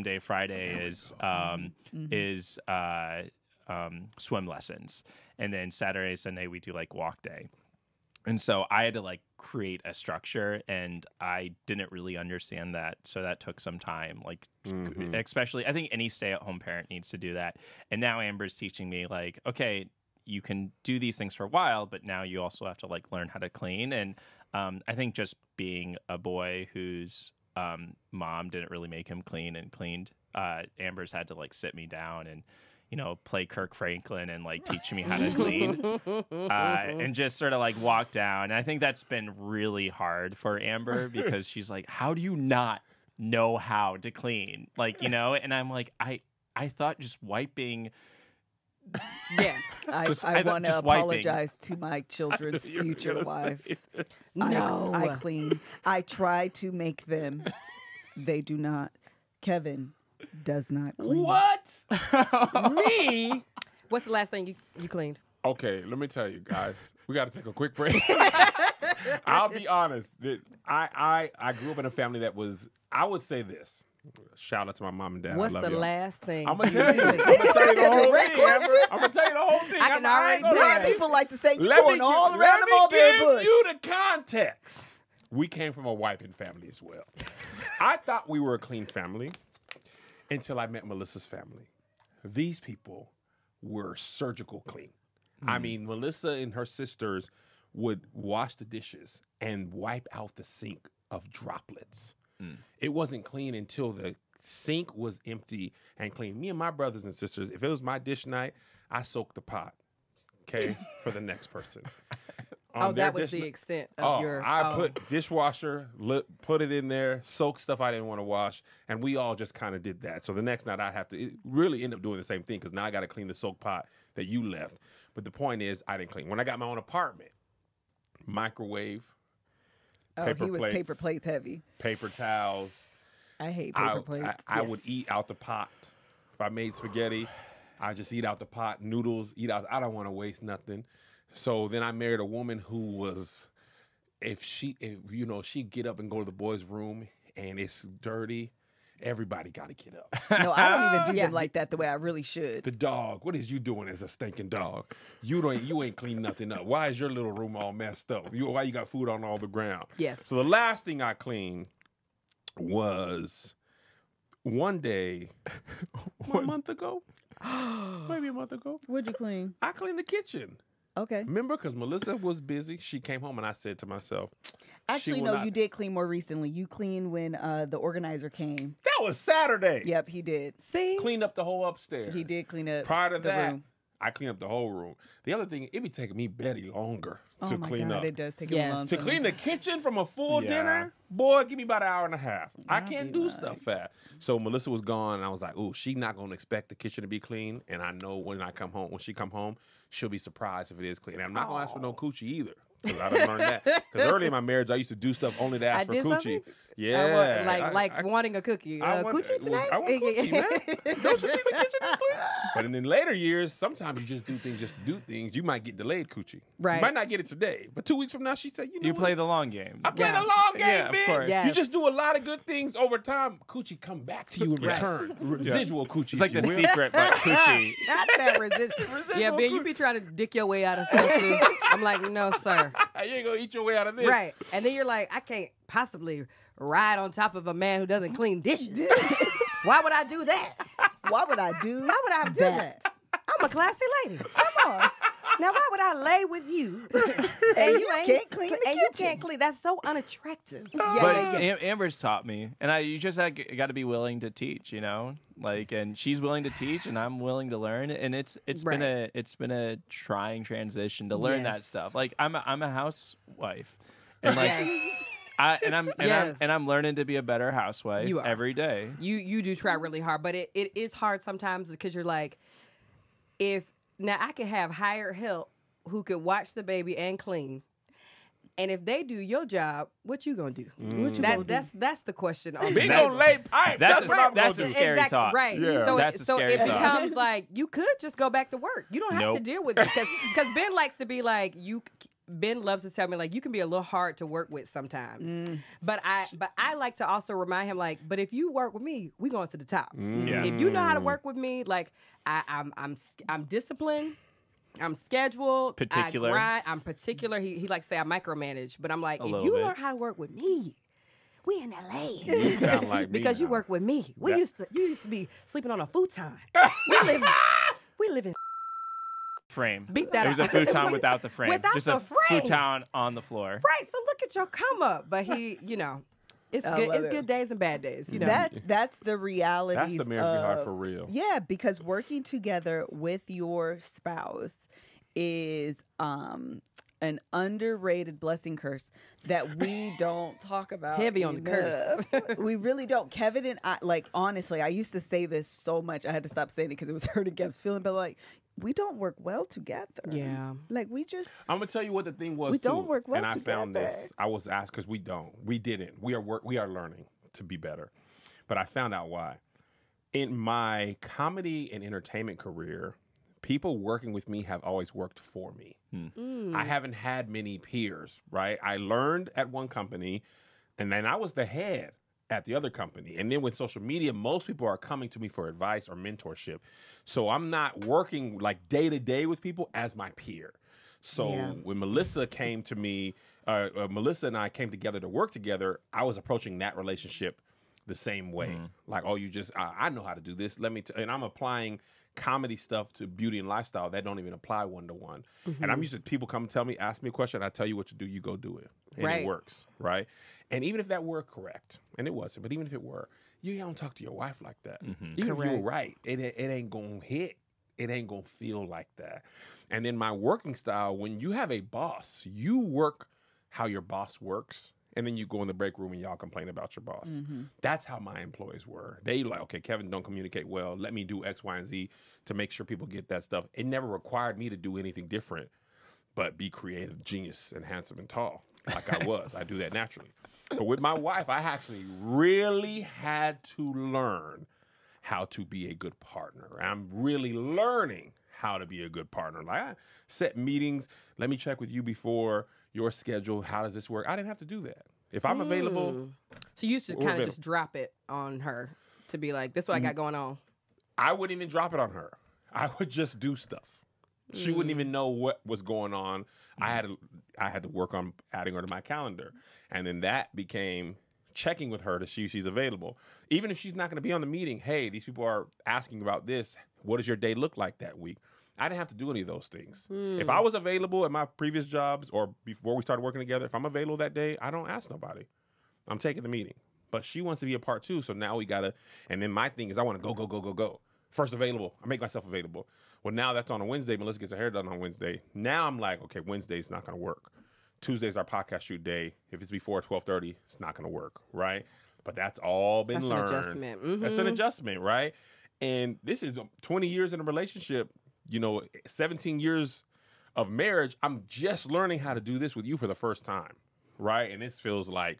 day. Friday is swim lessons. And then Saturday, Sunday, we do like walk day. And so I had to like create a structure, and I didn't really understand that. So that took some time, like especially I think any stay-at-home parent needs to do that. And now Amber's teaching me like, okay, you can do these things for a while, but now you also have to like learn how to clean. And I think just being a boy whose mom didn't really make him clean and cleaned, Amber's had to like sit me down and, you know, play Kirk Franklin and like teach me how to clean and just sort of like walk down. And I think that's been really hard for Amber because she's like, how do you not know how to clean? Like, you know, and I'm like, I thought just wiping. Yeah. I want to apologize to my children's future wives. No. I clean. I try to make them. They do not. Kevin does not clean. What? Me? What's the last thing you cleaned? Okay, let me tell you guys. We got to take a quick break. I'll be honest. I grew up in a family that was, I would say this. Shout out to my mom and dad. What's I love the y'all. last thing? I'm going to tell you. I'm going to tell you the whole thing, Amber. I'm going to tell you the whole thing. I can already gonna tell. lie. People like to say you're Let going me all give- around the mulberry Let me bush. give you the context. We came from a wiping family as well. I thought we were a clean family until I met Melissa's family. These people were surgical clean. I mean, Melissa and her sisters would wash the dishes and wipe out the sink of droplets. It wasn't clean until the sink was empty and clean. Me and my brothers and sisters, if it was my dish night, I soaked the pot, okay, for the next person. Oh, that was the extent of your... I put dishwasher, put it in there, soak stuff I didn't want to wash, and we all just kind of did that. So the next night I have to really end up doing the same thing because now I got to clean the soak pot that you left. But the point is, I didn't clean. When I got my own apartment, microwave, paper he was plates, paper plates heavy. paper towels. I hate paper plates. I would eat out the pot. If I made spaghetti, I just eat out the pot. Noodles, eat out. I don't want to waste nothing. So then I married a woman who was, if you know, she'd get up and go to the boys' room and it's dirty, everybody got to get up. No, I don't even do them like that the way I really should. The dog, what is you doing as a stinking dog? You ain't clean nothing up. Why is your little room all messed up? Why you got food on all the ground? Yes. So the last thing I cleaned was one day, a month ago, maybe a month ago, What'd you clean? I cleaned the kitchen. Okay. Remember, because Melissa was busy. She came home and I said to myself, Actually, no, you did clean more recently. You cleaned when the organizer came. That was Saturday. Yep, he did. See? Cleaned up the whole upstairs. He did clean up Prior to the that, room. I cleaned up the whole room. The other thing, it be taking me Betty longer to clean up. It does take Yes. a long To time. clean the kitchen from a full Yeah. dinner, boy, give me about an hour and a half. I can't be do like- stuff fast. So Melissa was gone, and I was like, "Ooh, she's not gonna expect the kitchen to be clean." And I know when she come home, she'll be surprised if it is clean. And I'm not gonna ask for no coochie either. Because I done learned that. Because early in my marriage, I used to do stuff only to ask for did coochie. something? Yeah, Like wanting a cookie. I want- Coochie tonight? I want coochie, man. Don't you see the kitchen is clean? But in later years, sometimes you just do things just to do things. You might get delayed coochie. Right. You might not get it today, but 2 weeks from now, she said, You what? play the long game. I play Yeah. the long game, Yeah, of man. course. Yes. You just do a lot of good things over time. Coochie come back to you in Yes. return. Residual coochie. It's like if the you will. secret, but coochie. Not that yeah, Ben, you be trying to dick your way out of stuff too. I'm like, no, sir. You ain't gonna eat your way out of this. Right. And then you're like, I can't possibly ride on top of a man who doesn't clean dishes. Why would I do that? Why would I do Why would I do that? I'm a classy lady. Come on. Now, why would I lay with you? And you can't clean the and you kitchen. can't clean. That's so unattractive. But Amber's taught me, and you just got to be willing to teach, like, and she's willing to teach, and I'm willing to learn, and it's been a trying transition to learn that stuff. Like, I'm a housewife, and like. Yes. I'm learning to be a better housewife every day. You do try really hard, but it is hard sometimes because you're like, now I could have hired help who could watch the baby and clean, and if they do your job, what you gonna do? What you gonna do? That's the question. They gonna lay pipes. That's a scary thought. Right. Yeah. So That's a scary it thought. becomes like you could just go back to work. You don't have to deal with it because Ben likes to be like you. Ben loves to tell me like you can be a little hard to work with sometimes, but I like to also remind him like, but if you work with me, we going to the top. Yeah. If you know how to work with me, like I'm disciplined, I'm scheduled, particular. I grind, I'm particular. He likes to say I micromanage, but I'm like, if you learn how to work with me, we in LA. You sound like me because you now. work with me. You used to be sleeping on a futon. we live in Frame. Beat that It was out. a futon without the frame. Without Just the a frame. futon on the floor. Right, so look at your come up. But he, it's I good. love It's it. good days and bad days. That's the reality. That's the marriage we hard for real. Yeah, because working together with your spouse is an underrated blessing curse that we don't talk about. Heavy on the curse. enough. We really don't. Kevin and I, like, honestly, I used to say this so much. I had to stop saying it because it was hurting Kev's feeling, but like, we don't work well together. Yeah. Like, we just. I'm gonna tell you what the thing was. We too, don't work well and I found together. this. I was asked because we didn't. We are learning to be better, but I found out why. In my comedy and entertainment career, people working with me have always worked for me. I haven't had many peers. Right. I learned at one company, and then I was the head at the other company. And then with social media, most people are coming to me for advice or mentorship. So I'm not working like day to day with people as my peer. So when Melissa came to me, Melissa and I came together to work together, I was approaching that relationship the same way. Like, oh, I know how to do this. And I'm applying comedy stuff to beauty and lifestyle that don't even apply one-to-one. And I'm used to people come tell me, ask me a question, I tell you what to do, you go do it. And it works, right? And even if that were correct, and it wasn't, but even if it were, you don't talk to your wife like that. Even if you're right, it ain't gonna hit. It ain't gonna feel like that. And then my working style, when you have a boss, you work how your boss works, and then you go in the break room and y'all complain about your boss. That's how my employees were. They like, okay, Kevin don't communicate well. Let me do X, Y, and Z to make sure people get that stuff. It never required me to do anything different, but be creative, genius, and handsome and tall like I was. I do that naturally. But with my wife, I actually really had to learn how to be a good partner. I'm really learning how to be a good partner. Like, I set meetings. Let me check with you before your schedule. How does this work? I didn't have to do that. If I'm available. So you used to kind of just drop it on her to be like, this is what I got going on. I wouldn't even drop it on her. I would just do stuff. She wouldn't even know what was going on. I had to work on adding her to my calendar. And then that became checking with her to see if she's available. Even if she's not going to be on the meeting, hey, these people are asking about this. What does your day look like that week? I didn't have to do any of those things. If I was available at my previous jobs or before we started working together, if I'm available that day, I don't ask nobody. I'm taking the meeting. But she wants to be a part too, so now we got to, and then my thing is I want to go. First available, I make myself available. Well, now that's on a Wednesday. Melissa gets her hair done on Wednesday. Now I'm like, okay, Wednesday's not going to work. Tuesday's our podcast shoot day. If it's before 12:30, it's not going to work, right? But that's all been learned. That's an adjustment. That's an adjustment, right? And this is 20 years in a relationship, 17 years of marriage. I'm just learning how to do this with you for the first time, right? And this feels like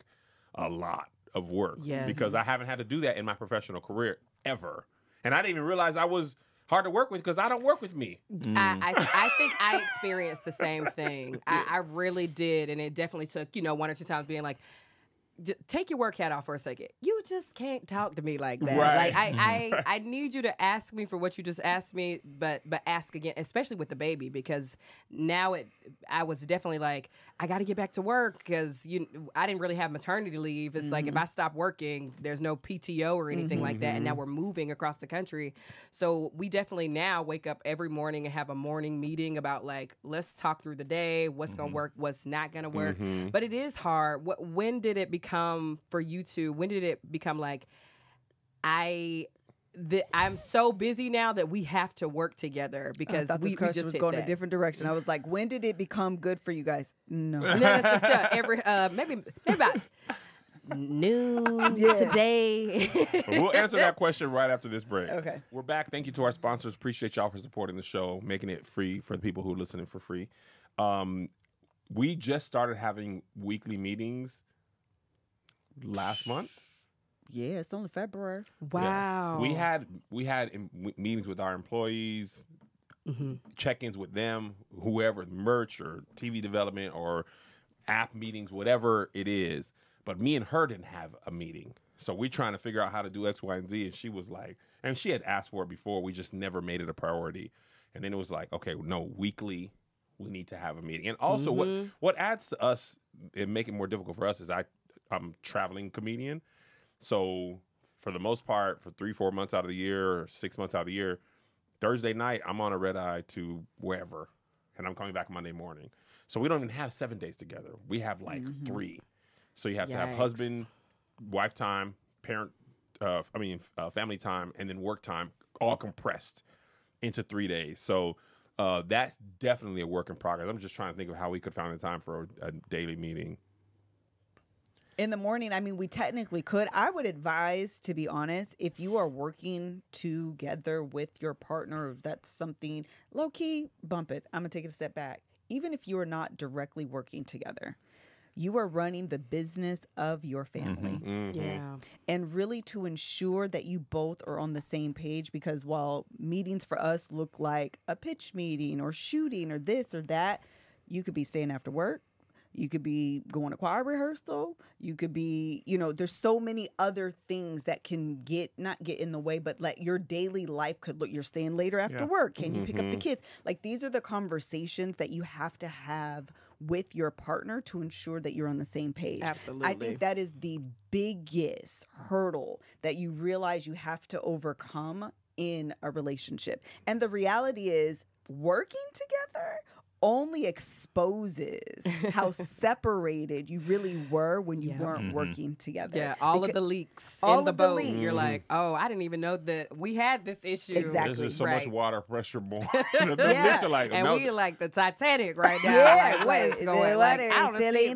a lot of work because I haven't had to do that in my professional career ever. And I didn't even realize I was hard to work with because I don't work with me. I think I experienced the same thing. I really did. And it definitely took, 1 or 2 times being like, take your work hat off for a second. You just can't talk to me like that. Right. Like I need you to ask me for what you just asked me, but ask again, especially with the baby, because now I was definitely like, I got to get back to work because I didn't really have maternity leave. It's like if I stop working, there's no PTO or anything like that, and now we're moving across the country. So we definitely now wake up every morning and have a morning meeting about like, let's talk through the day, what's gonna work, what's not gonna work. But it is hard. When did it become for you two? When did it become like, I'm so busy now that we have to work together because this question was going a different direction. I was like, when did it become good for you guys? No. Every maybe about noon today. We'll answer that question right after this break. Okay. We're back. Thank you to our sponsors. Appreciate y'all for supporting the show, making it free for the people who are listening for free. We just started having weekly meetings last month. Yeah, it's only February. Wow. Yeah. We had meetings with our employees, check-ins with them, whoever, merch or TV development or app meetings, whatever it is. But me and her didn't have a meeting. So we're trying to figure out how to do X, Y, and Z. And she was like, and she had asked for it before. We just never made it a priority. And then it was like, okay, no, weekly, we need to have a meeting. And also what adds to us and make it more difficult for us is I'm a traveling comedian. So for the most part, for 3-4 months out of the year or 6 months out of the year, Thursday night, I'm on a red eye to wherever. And I'm coming back Monday morning. So we don't even have 7 days together. We have like 3. So you have to have husband, wife time, family time, and then work time, all compressed into 3 days. So that's definitely a work in progress. I'm just trying to think of how we could find the time for a daily meeting. In the morning, I mean, we technically could. I would advise, to be honest, if you are working together with your partner, if that's something low-key, bump it. I'm going to take it a step back. Even if you are not directly working together, you are running the business of your family. Yeah. And really to ensure that you both are on the same page, because while meetings for us look like a pitch meeting or shooting or this or that, you could be staying after work. You could be going to choir rehearsal. You could be, there's so many other things that can not get in the way, but let your daily life could look, you're staying later after work. Can you pick up the kids? Like, these are the conversations that you have to have with your partner to ensure that you're on the same page. Absolutely. I think that is the biggest hurdle that you realize you have to overcome in a relationship. And the reality is, working together only exposes how separated you really were when you weren't working together. Yeah, all of the leaks in the boat. You're like, oh, I didn't even know that we had this issue. Exactly. There's just so much water pressure born. The mix are like, and we like the Titanic right now. Yeah, like, what is going on? Like, I don't see,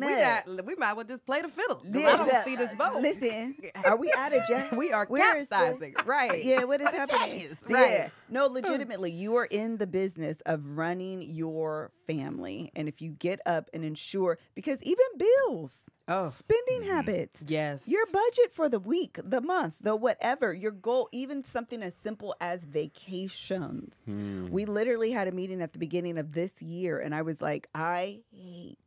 we might as well just play the fiddle. I don't see this boat. Listen, are we out of jet? We are capsizing. Right. Yeah, what is happening? Right. Yeah. No, legitimately, you are in the business of running your family. And if you get up and ensure, because even bills, spending habits, your budget for the week, the month, the whatever, your goal, even something as simple as vacations. We literally had a meeting at the beginning of this year, and I was like, I hate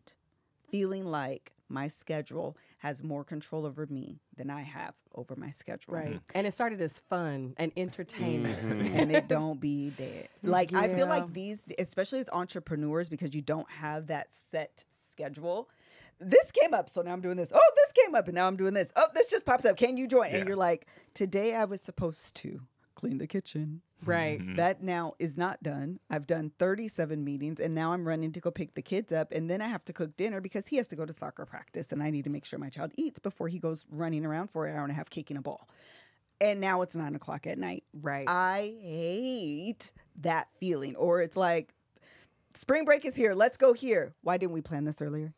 feeling like my schedule has more control over me than I have over my schedule. Right. And it started as fun and entertainment. And it don't be dead. Like, I feel like these, especially as entrepreneurs, because you don't have that set schedule. This came up, so now I'm doing this. Oh, this came up, and now I'm doing this. Oh, this just pops up. Can you join? And you're like, today I was supposed to clean the kitchen. Right. That now is not done. I've done 37 meetings, and now I'm running to go pick the kids up, and then I have to cook dinner because he has to go to soccer practice, and I need to make sure my child eats before he goes running around for an hour and a half kicking a ball. And now it's 9:00 at night. Right. I hate that feeling. Or it's like, spring break is here. Let's go here. Why didn't we plan this earlier?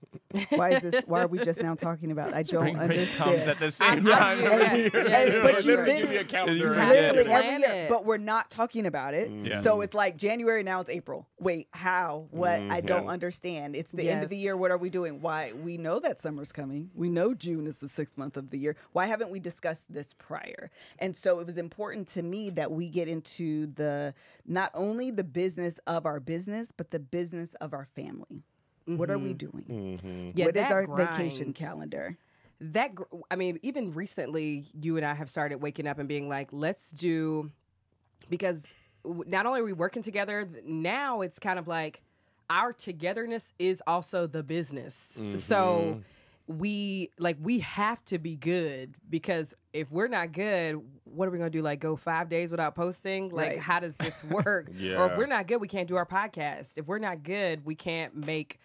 Why are we just now talking about it? I don't understand. Comes at the same time every year. But you literally give you a calendar. literally every year, but we're not talking about it. Yeah. So it's like January, now it's April. Wait, how? What? I don't understand. It's the end of the year. What are we doing? Why? We know that summer's coming. We know June is the 6th month of the year. Why haven't we discussed this prior? And so it was important to me that we get into not only the business of our business, but the business of our family. What are we doing? Yeah, What is our grind. vacation calendar? I mean, even recently, you and I have started waking up and being like, let's do, because not only are we working together, now it's kind of like our togetherness is also the business. So we have to be good, because if we're not good, what are we gonna do? Like go 5 days without posting? Like how does this work? Or if we're not good, we can't do our podcast. If we're not good, we can't make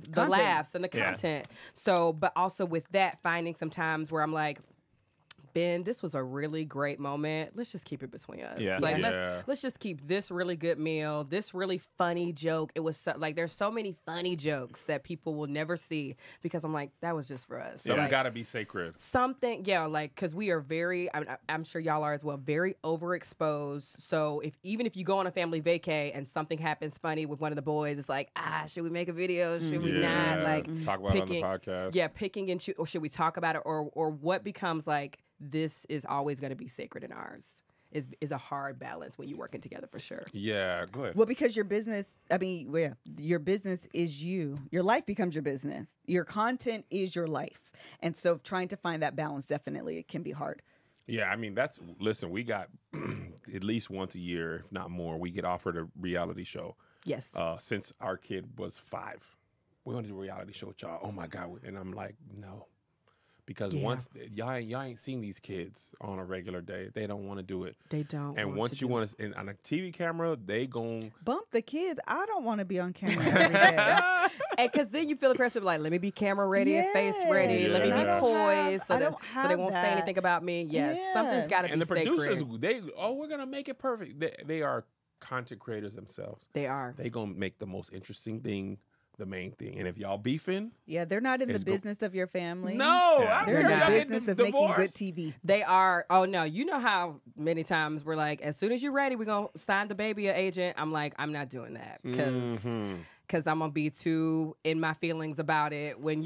the laughs and the content. So, but also with that, finding some times where I'm like, Ben, this was a really great moment. Let's just keep it between us. Let's just keep this really good meal, this really funny joke. It was so, like, there's so many funny jokes that people will never see, because I'm like, that was just for us. Some gotta be sacred. Something, like, because we are very, I'm sure y'all are as well, very overexposed. So even if you go on a family vacay and something happens funny with one of the boys, it's like, should we make a video? Should we not? Like, talk about it on the podcast. Yeah, picking and choose, or should we talk about it? Or what becomes like, this is always going to be sacred in ours is a hard balance when you're working together, for sure. Yeah, good. Well, because your business, your business is you. Your life becomes your business. Your content is your life. And so trying to find that balance, definitely, it can be hard. Yeah, I mean, listen, we got at least once a year, if not more, we get offered a reality show. Yes. Since our kid was 5. We're going to do a reality show with y'all. Oh, my God. And I'm like, no. Because once y'all ain't seen these kids on a regular day, they don't want to do it. They don't. And once you want to, on a TV camera, they gon' bump the kids. I don't want to be on camera every day. And because then you feel the pressure of like, let me be camera ready and face ready. Let me be poised so they won't say anything about me. Yes, something's got to be sacred. And the producers, we're gonna make it perfect. They are content creators themselves. They are. They gonna make the most interesting thing the main thing. And if y'all beefing, they're not in the business of your family. No, they're in the business of making good TV. They are. Oh no, you know how many times we're like, as soon as you're ready, we're gonna sign the baby an agent. I'm like, I'm not doing that because I'm gonna be too in my feelings about it when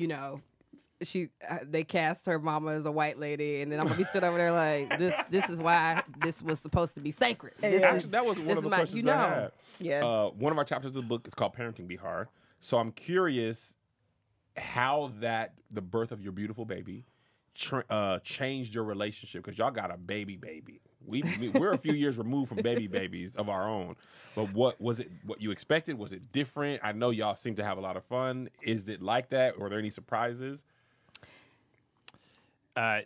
they cast her mama as a white lady, and then I'm gonna be sitting over there like, this is why this was supposed to be sacred. Actually, that was one of the questions I had. Yeah. One of our chapters of the book is called Parenting Be Hard. So I'm curious how the birth of your beautiful baby changed your relationship, because y'all got a baby. We're a few years removed from babies of our own. But what was it? What you expected? Was it different? I know y'all seem to have a lot of fun. Is it like that? Were there any surprises?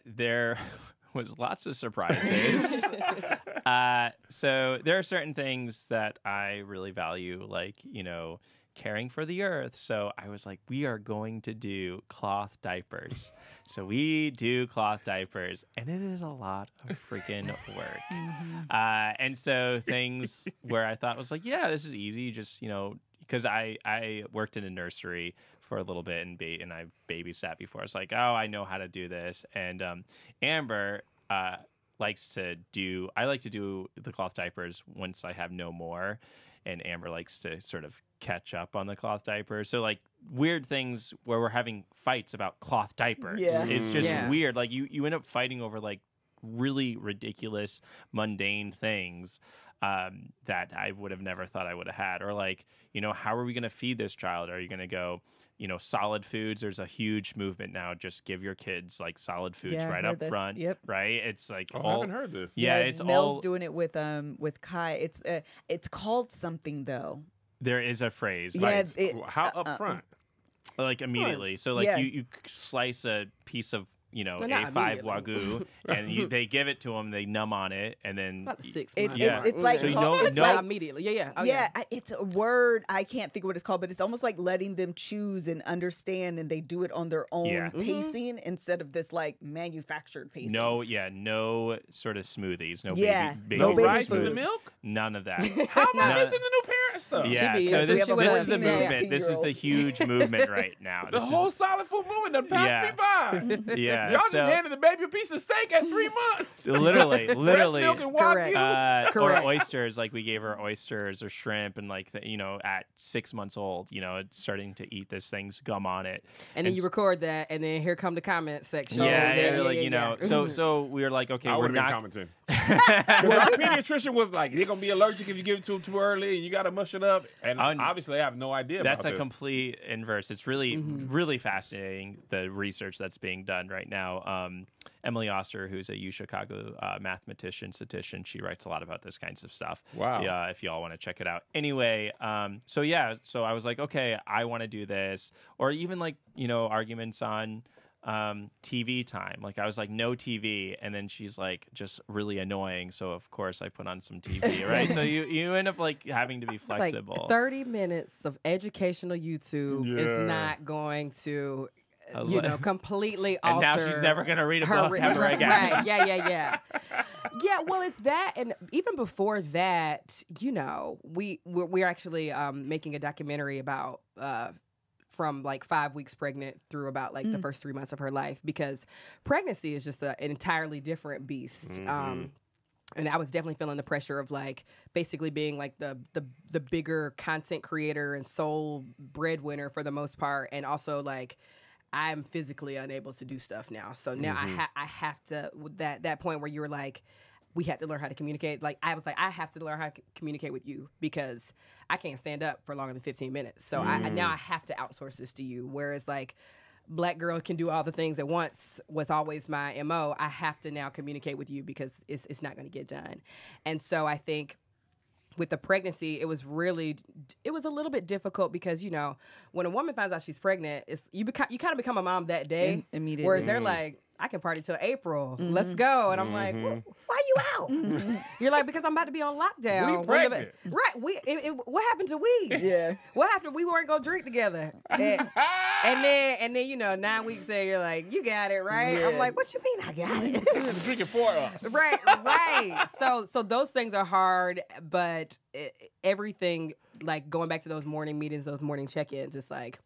There was lots of surprises. So there are certain things that I really value, like, caring for the earth. So I was like, we are going to do cloth diapers. So we do cloth diapers, and it is a lot of freaking work. And so things where I thought was like, yeah, this is easy. Just, because I worked in a nursery for a little bit and I babysat before. It's like, oh, I know how to do this. And Amber likes to do, I like to do the cloth diapers once I have no more. And Amber likes to sort of catch up on the cloth diapers. So like weird things where we're having fights about cloth diapers. Yeah. It's just weird. Like you end up fighting over like really ridiculous, mundane things that I would have never thought I would have had. Or like, how are we going to feed this child? Are you going to go, solid foods? There's a huge movement now. Just give your kids like solid foods right up front. Yep. Right. It's like, I haven't heard this. Yeah. It's Mel's doing it with Kai. It's called something though. There is a phrase. Yeah. How up front? Like immediately. So like you slice a piece of A5 Wagyu, and they give it to them. They numb on it, and then about 6 months. Yeah. It's like so not immediately. Yeah. Oh, yeah. It's a word. I can't think of what it's called, but it's almost like letting them choose and understand, and they do it on their own pacing instead of this like manufactured pacing. No sort of smoothies. No baby no rice food. in the milk. None of that. How am I missing the new parent stuff? Yeah. So this is the movement. This is the huge movement right now. The whole solid food movement done passed me by. Yeah. Y'all just handed the baby a piece of steak at 3 months. Literally. Breast milk and Wagyu. Or oysters. Like we gave her oysters or shrimp, and like at 6 months old, it's starting to eat this thing's gum on it. And then you record that, and then here come the comment section. So we were like, okay, we're not commenting. Well, the pediatrician was like, you're gonna be allergic if you give it to them too early, and you gotta mush it up. And obviously, I have no idea. That's a complete inverse. It's really, really fascinating, the research that's being done right right now. Emily Oster, who's a UChicago mathematician, statistician, she writes a lot about this kinds of stuff. Wow. Yeah, if y'all want to check it out. Anyway, so I was like, okay, I want to do this. Or even like, arguments on TV time. Like I was like, no TV. And then she's like, just really annoying. So of course I put on some TV, right? So you end up like having to be flexible. Like 30 minutes of educational YouTube is not going to completely alter. And now she's never going to read a book ever again. Right. Yeah. Yeah, well, it's that. And even before that, we're actually making a documentary about from like 5 weeks pregnant through about like the first 3 months of her life, because pregnancy is just an entirely different beast. And I was definitely feeling the pressure of like basically being like the bigger content creator and sole breadwinner for the most part. And also like I'm physically unable to do stuff now. So now I have to, that point where you were like, we had to learn how to communicate. Like I was like, I have to learn how to communicate with you because I can't stand up for longer than 15 minutes. So now I have to outsource this to you. Whereas like Black girl can do all the things at once was always my MO. I have to now communicate with you because it's not going to get done. And so I think with the pregnancy, it was a little bit difficult because, when a woman finds out she's pregnant, you kind of become a mom that day. Immediately. Whereas they're like, I can party till April. Let's go. And I'm like, why you out? You're like, because I'm about to be on lockdown. We pregnant. Right. What happened to we? Yeah. What happened? We weren't going to drink together. And then, 9 weeks later, you're like, you got it, right? Yeah. I'm like, what you mean I got it? Drink it for us. Right. So those things are hard, but everything, like going back to those morning meetings, those morning check-ins, it's like,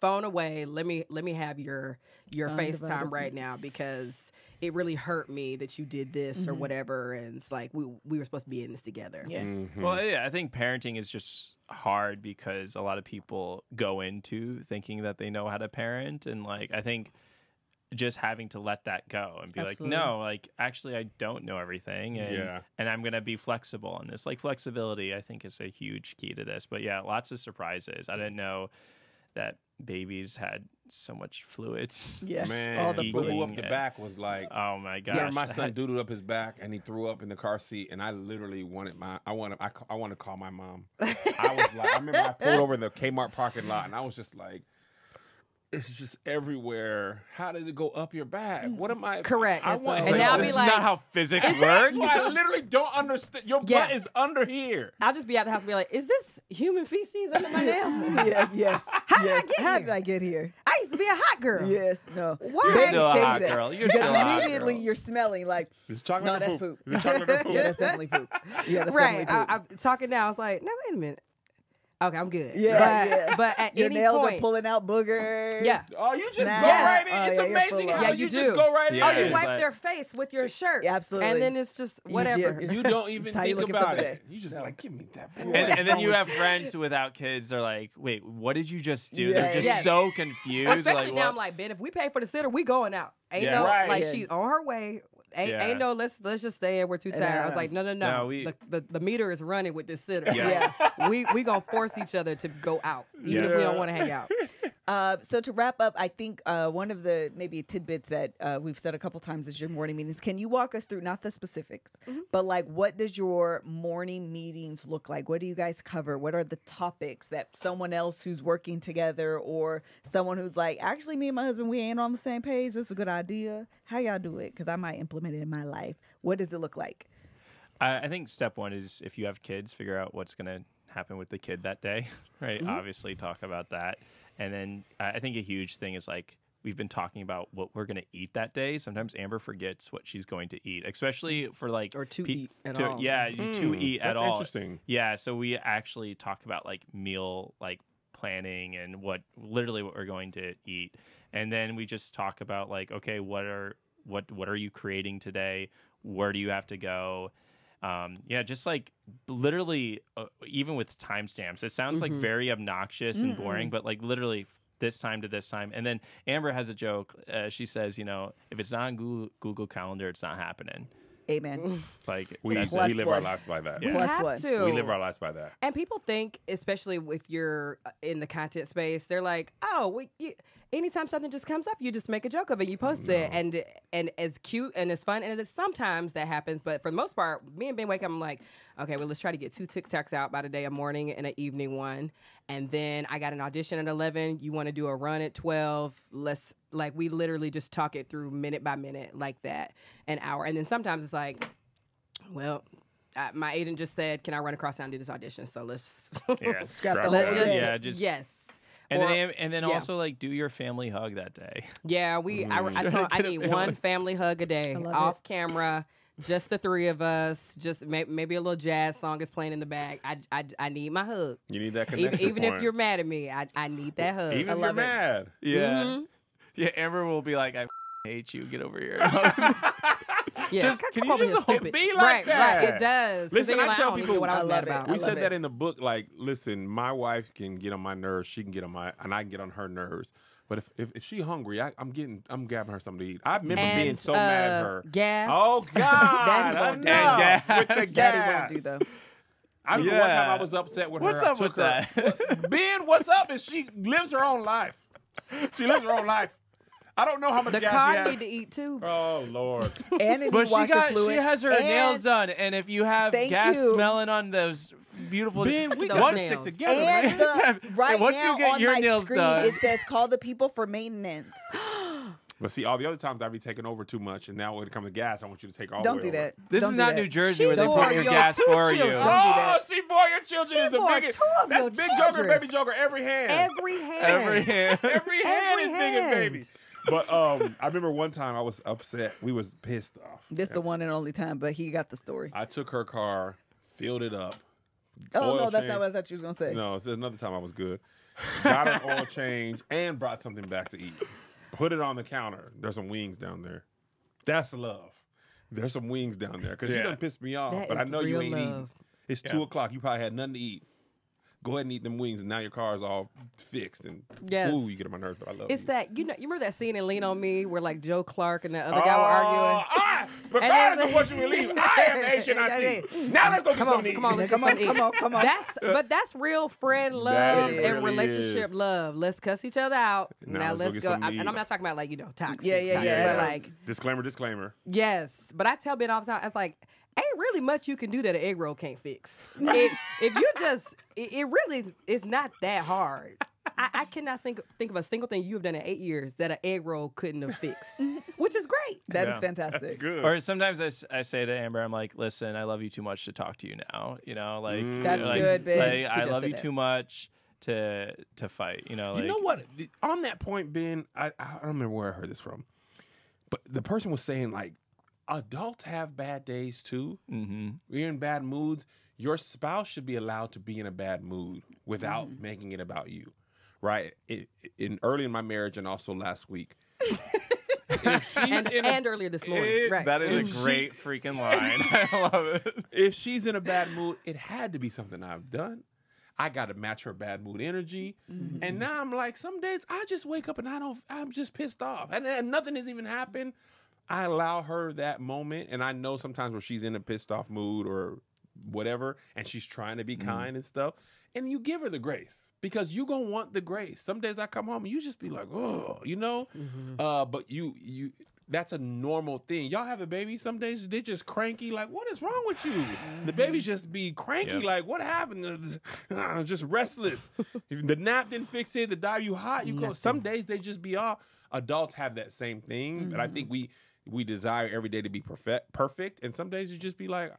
phone away. Let me have your FaceTime right now because it really hurt me that you did this or whatever. And it's like we were supposed to be in this together. Yeah. Well, yeah, I think parenting is just hard because a lot of people go into thinking that they know how to parent, and like I think just having to let that go and be Absolutely. like, no, like actually I don't know everything, and I'm gonna be flexible on this. Like flexibility, I think, is a huge key to this. But yeah, lots of surprises. I didn't know that babies had so much fluids. Yes, Man, all the boo fluids. up the back was like, oh my gosh. yeah, my son doodled up his back and he threw up in the car seat, and I literally I want to call my mom. I was like, I remember I pulled over in the Kmart parking lot, and I was just like, it's just everywhere. How did it go up your back? What am I? Correct. I want, And now I'll this be is like, not how physics work. that's why I literally don't understand. Your butt is under here. I'll just be at the house and be like, is this human feces under my nail? Yes. How did I get How here? did I get here? I used to be a hot girl. Yes. No. Why? You're Baby still a shades hot that. girl. You're Because still a hot immediately girl. you're smelling like, Is it chocolate no, or that's poop? poop. Is it chocolate or poop? Yeah, that's definitely poop. Yeah, that's Right. definitely poop. I'm talking now. I was like, no, wait a minute. Okay, I'm good. Yeah, But at Your any nails point, are pulling out boogers. Yeah. Oh, you just Snap. go right in. Oh, It's yeah, you're amazing full how on. you Yeah, just you go right Yeah, Oh, in. you it's wipe like- their face with your shirt. Yeah, absolutely. And then it's just whatever. You You don't even That's how you think looking for about the it. day. You just like, give me that. boy. And then you have friends without kids are like, wait, what did you just do? They're just Yes. so confused. Especially like, now, what? I'm like, Ben, if we pay for the sitter, we going out. Ain't Yeah. no Right. like Yeah. she's on her way. Yeah. Ain't no let's just stay in. We're too tired. I was like, no. No, we- the meter is running with this sitter. Yeah. we gonna force each other to go out, even if we don't want to hang out. So to wrap up, I think one of the maybe tidbits that we've said a couple times is your morning meetings. Can you walk us through, not the specifics, but like what does your morning meetings look like? What do you guys cover? What are the topics that someone else who's working together or someone who's like, actually me and my husband, we ain't on the same page. This is a good idea. How y'all do it? Because I might implement it in my life. What does it look like? I think step one is if you have kids, figure out what's going to happen with the kid that day, right? Obviously talk about that. And then I think a huge thing is like we've been talking about what we're going to eat that day. Sometimes Amber forgets what she's going to eat, especially for like Or to eat at all. Yeah, to eat at That's all. interesting. Yeah, so we actually talk about like meal like planning and what we're going to eat. And then we just talk about like, okay, what are you creating today? Where do you have to go? Just like literally, even with timestamps, it sounds like very obnoxious and boring, but like literally this time to this time. And then Amber has a joke. She says, if it's not on Google Calendar, it's not happening. Amen. Like We that's Plus we live one. our lives by that. We Plus have one. to. We live our lives by that. And people think, especially if you're in the content space, they're like, "Oh, anytime something just comes up, you just make a joke of it, you post it." And as cute and as fun, and it's sometimes that happens, but for the most part, me and Ben wake up, I'm like, "Okay, well, let's try to get 2 TikToks out by the day, a morning and an evening one." And then I got an audition at 11. You want to do a run at 12? We literally just talk it through minute by minute like that, an hour. And then sometimes it's like, well, my agent just said, "Can I run across town and do this audition?" So let's yeah. Scrap the Let's whole just- thing. Yeah, just yes. And Or- then yeah. also like do your family hug that day. Yeah, I need one family hug a day, love off camera, just the 3 of us. Just maybe a little jazz song is playing in the back. I need my hug. You need that Even, connection even point. if you're mad at me, I need that hug. Even I if you're love it. mad. Yeah. Mhm. Yeah, Amber will be like, I hate you. Get over here. Yeah, Just- come can you over here, just stupid. be like right, that? Right, it does. 'Cause Listen, then you're I like, tell don't even people- know what I I was love mad it. about. We I said love that it. in the book. Like, listen, my wife can get on my nerves. She can get on my, and I can get on her nerves. But if she hungry, I'm grabbing her something to eat. I remember being And, so mad at her. Gas. Oh God! That he won't do. enough with the That gas. he won't do though. I remember one time Yeah. I was upset with her. What's I up took with her- that? Ben, what's up? Is she lives her own life. She lives her own life. I don't know how much The gas car she has. need to eat too. Oh Lord! And But she fluid. has her and nails done, and if you have Thank gas you. smelling on those beautiful, Ben, we those gotta nails. stick together, And man. right once now you get on your my nails screen, done- it says call the people for maintenance. But see, all the other times I be taking over too much, and now when it comes to gas, I want you to take all Don't the way do over. that. This Don't is do not that. New Jersey She where they bore put your your gas 2 for you. children. Don't do Oh, that. she bore your children She is the bore biggest. 2 of That's your big joker, children. baby joker, every hand. Every hand. Every hand. Every hand Every is big as hand. baby. But I remember one time I was upset. We was pissed off. This the one and only time, but he got the story. I took her car, filled it up. Oh oil no, that's change. not what I thought you was gonna say. No, it's another time I was good. Got an oil change and brought something back to eat. Put it on the counter. There's some wings down there. That's love. There's some wings down there because you Yeah. done pissed me off. That But I is know you real ain't love. eating. It's Yeah. 2:00. You probably had nothing to eat. Go ahead and eat them wings, and now your car is all fixed. And Yes. ooh, you get on my nerves. But I love It's you. that you remember that scene in Lean on Me where like Joe Clark and the other guy were arguing. Regardless then- of what you believe, I am HNIC. Now let's go get Come something on, to eat. come on, let's get Come on, something to eat. come on. That's real friend love That it and really relationship is. love. Let's cuss each other out. Now Now let's go let's get go. something to And eat. I'm not talking about like toxic. Yeah, toxic, yeah. But like Disclaimer. yes. But I tell Ben all the time, it's like ain't really much you can do that an egg roll can't fix. if you just, it really is not that hard. I cannot think of a single thing you have done in 8 years that an egg roll couldn't have fixed, which is great. That is Yeah. fantastic. Good. Or sometimes I say to Amber, I'm like, listen, I love you too much to talk to you now. You know, like That's like, good, babe. Like, He I does love say you that. too much to fight. You know, like You know what? On that point, Ben, I don't remember where I heard this from, but the person was saying like, adults have bad days too. Mm-hmm. We're in bad moods. Your spouse should be allowed to be in a bad mood without making it about you, right? Early in my marriage and also last week. If she's in a- And earlier this morning. Right. That is a If she- great freaking line. I love it. if she's in a bad mood, it had to be something I've done. I got to match her bad mood energy. And now I'm like, some days I just wake up and I'm just pissed off. And nothing has even happened. I allow her that moment. And I know sometimes when she's in a pissed off mood or whatever, and she's trying to be kind and stuff, and you give her the grace because you going to want the grace. Some days I come home and you just be like, oh, you know? But you that's a normal thing. Y'all have a baby. Some days they just cranky. Like, what is wrong with you? The babies just be cranky. Yep. Like, what happened? Just restless. If the nap didn't fix it, the dive you hot. You go. Some days they just be off. Adults have that same thing, but I think we desire every day to be perfect. And some days you just be like,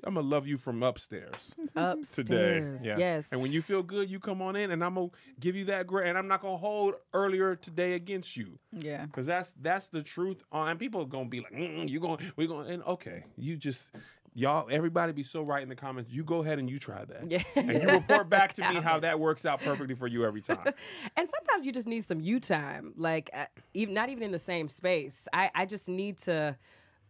I'm gonna love you from upstairs. Upstairs. Yeah. Yes. And when you feel good, you come on in, and I'm gonna give you that grace, and I'm not gonna hold earlier today against you. Yeah. Because that's the truth. And people are gonna be like, we're going, and okay, you just, y'all, everybody be so right in the comments. You go ahead and you try that. Yeah. And you report back to me how that works out perfectly for you every time. And sometimes you just need some you time, like even not even in the same space. I just need to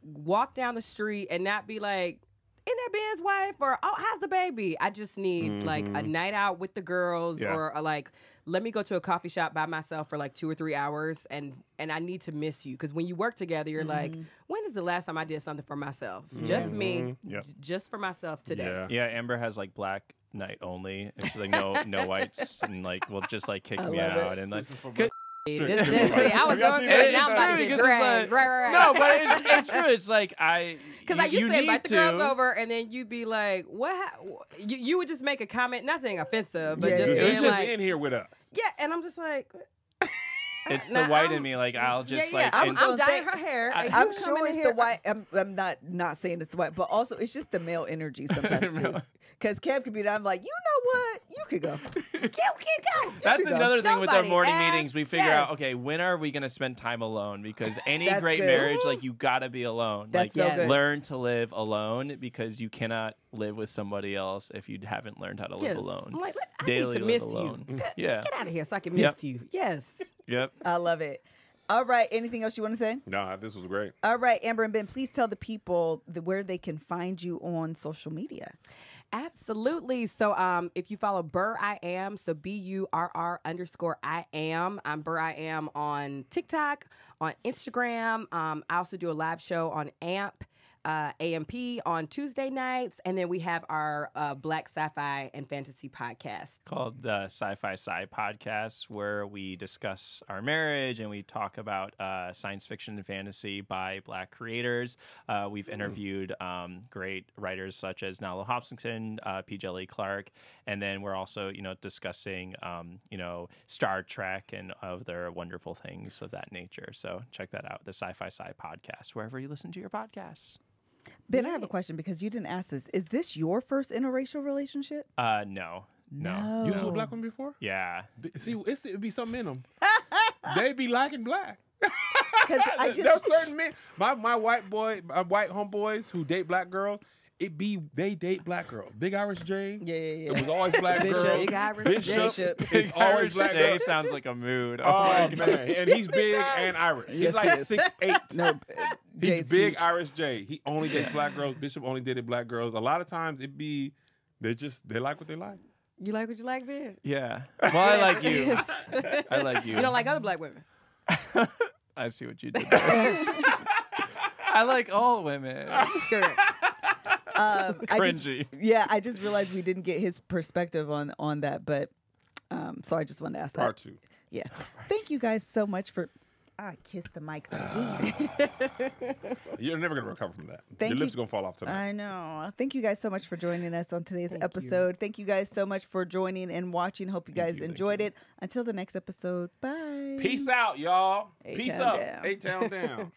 walk down the street and not be like, in that Ben's wife? Or, oh, how's the baby? I just need like a night out with the girls or like, let me go to a coffee shop by myself for like 2 or 3 hours and I need to miss you. Because when you work together, you're like, when is the last time I did something for myself? Just me, just for myself today. Yeah, Amber has like black night only. And she's like, no whites. And like, will just like kick me out. And like, I was going good. Now I'm about to get dragged. Right. No, but it's true. It's like because I used to invite the girls over, and then you'd be like, "What?" You would just make a comment, nothing offensive, but just it was being just like, in here with us. yeah. And I'm just like, it's the white in me. Like I'll just like. I'm dyeing her hair. I'm sure it's the white. I'm not saying it's the white, but also it's just the male energy sometimes too. Because Kev could be there. I'm like, you know what? You could go. You can go. That's another thing with our morning asked, meetings. We figure out, okay, when are we going to spend time alone? Because any That's great good. marriage, like you got to be alone. That's like so good. learn to live alone because you cannot live with somebody else if you haven't learned how to live alone. I'm like, I Daily need to live miss alone. you. Yeah. Get out of here so I can miss you. Yes. Yep. I love it. All right. Anything else you want to say? No, this was great. All right, Amber and Ben, please tell the people where they can find you on social media. Absolutely. So if you follow Burr I Am, so BURR_I am. I'm Burr I Am on TikTok, on Instagram. I also do a live show on AMP on Tuesday nights. And then we have our Black Sci-Fi and Fantasy podcast. Called the Sci-Fi Sci Podcast, where we discuss our marriage and we talk about science fiction and fantasy by Black creators. We've interviewed great writers such as Nalo Hobsonson, P. Jelly Clark, and then we're also, discussing, Star Trek and other wonderful things of that nature. So check that out, the Sci-Fi Sci Podcast, wherever you listen to your podcasts. Ben, I have a question because you didn't ask this. Is this your first interracial relationship? No. You was with a black woman before? Yeah. See, it'd be something in them. They be liking black. Because There's certain men. My white homeboys who date black girls. They date black girls. Big Irish J. Yeah. It was always black Bishop. girls. Big Irish Bishop. J. It's always black Jay girls. sounds like a mood. Oh man, and he's big and Irish. He's Yes, like he is. 6'8". No, He's Jay's big huge. Irish J. He only dates black girls. Bishop only dated black girls. A lot of times they like what they like. You like what you like, Ben? Yeah. Well, I like you. I like you. You don't like other black women? I see what you did there. I like all women. Cringy. I just realized we didn't get his perspective on that, but so I just wanted to ask that. Part 2. Yeah. Thank you guys so much for. I kissed the mic again. You're never gonna recover from that. Thank Your lips you. are gonna fall off tonight. I know. Thank you guys so much for joining us on today's episode. Thank you guys so much for joining and watching. Hope you guys enjoyed it. Until the next episode. Bye. Peace out, y'all. Peace A-Town up. down. A-Town down.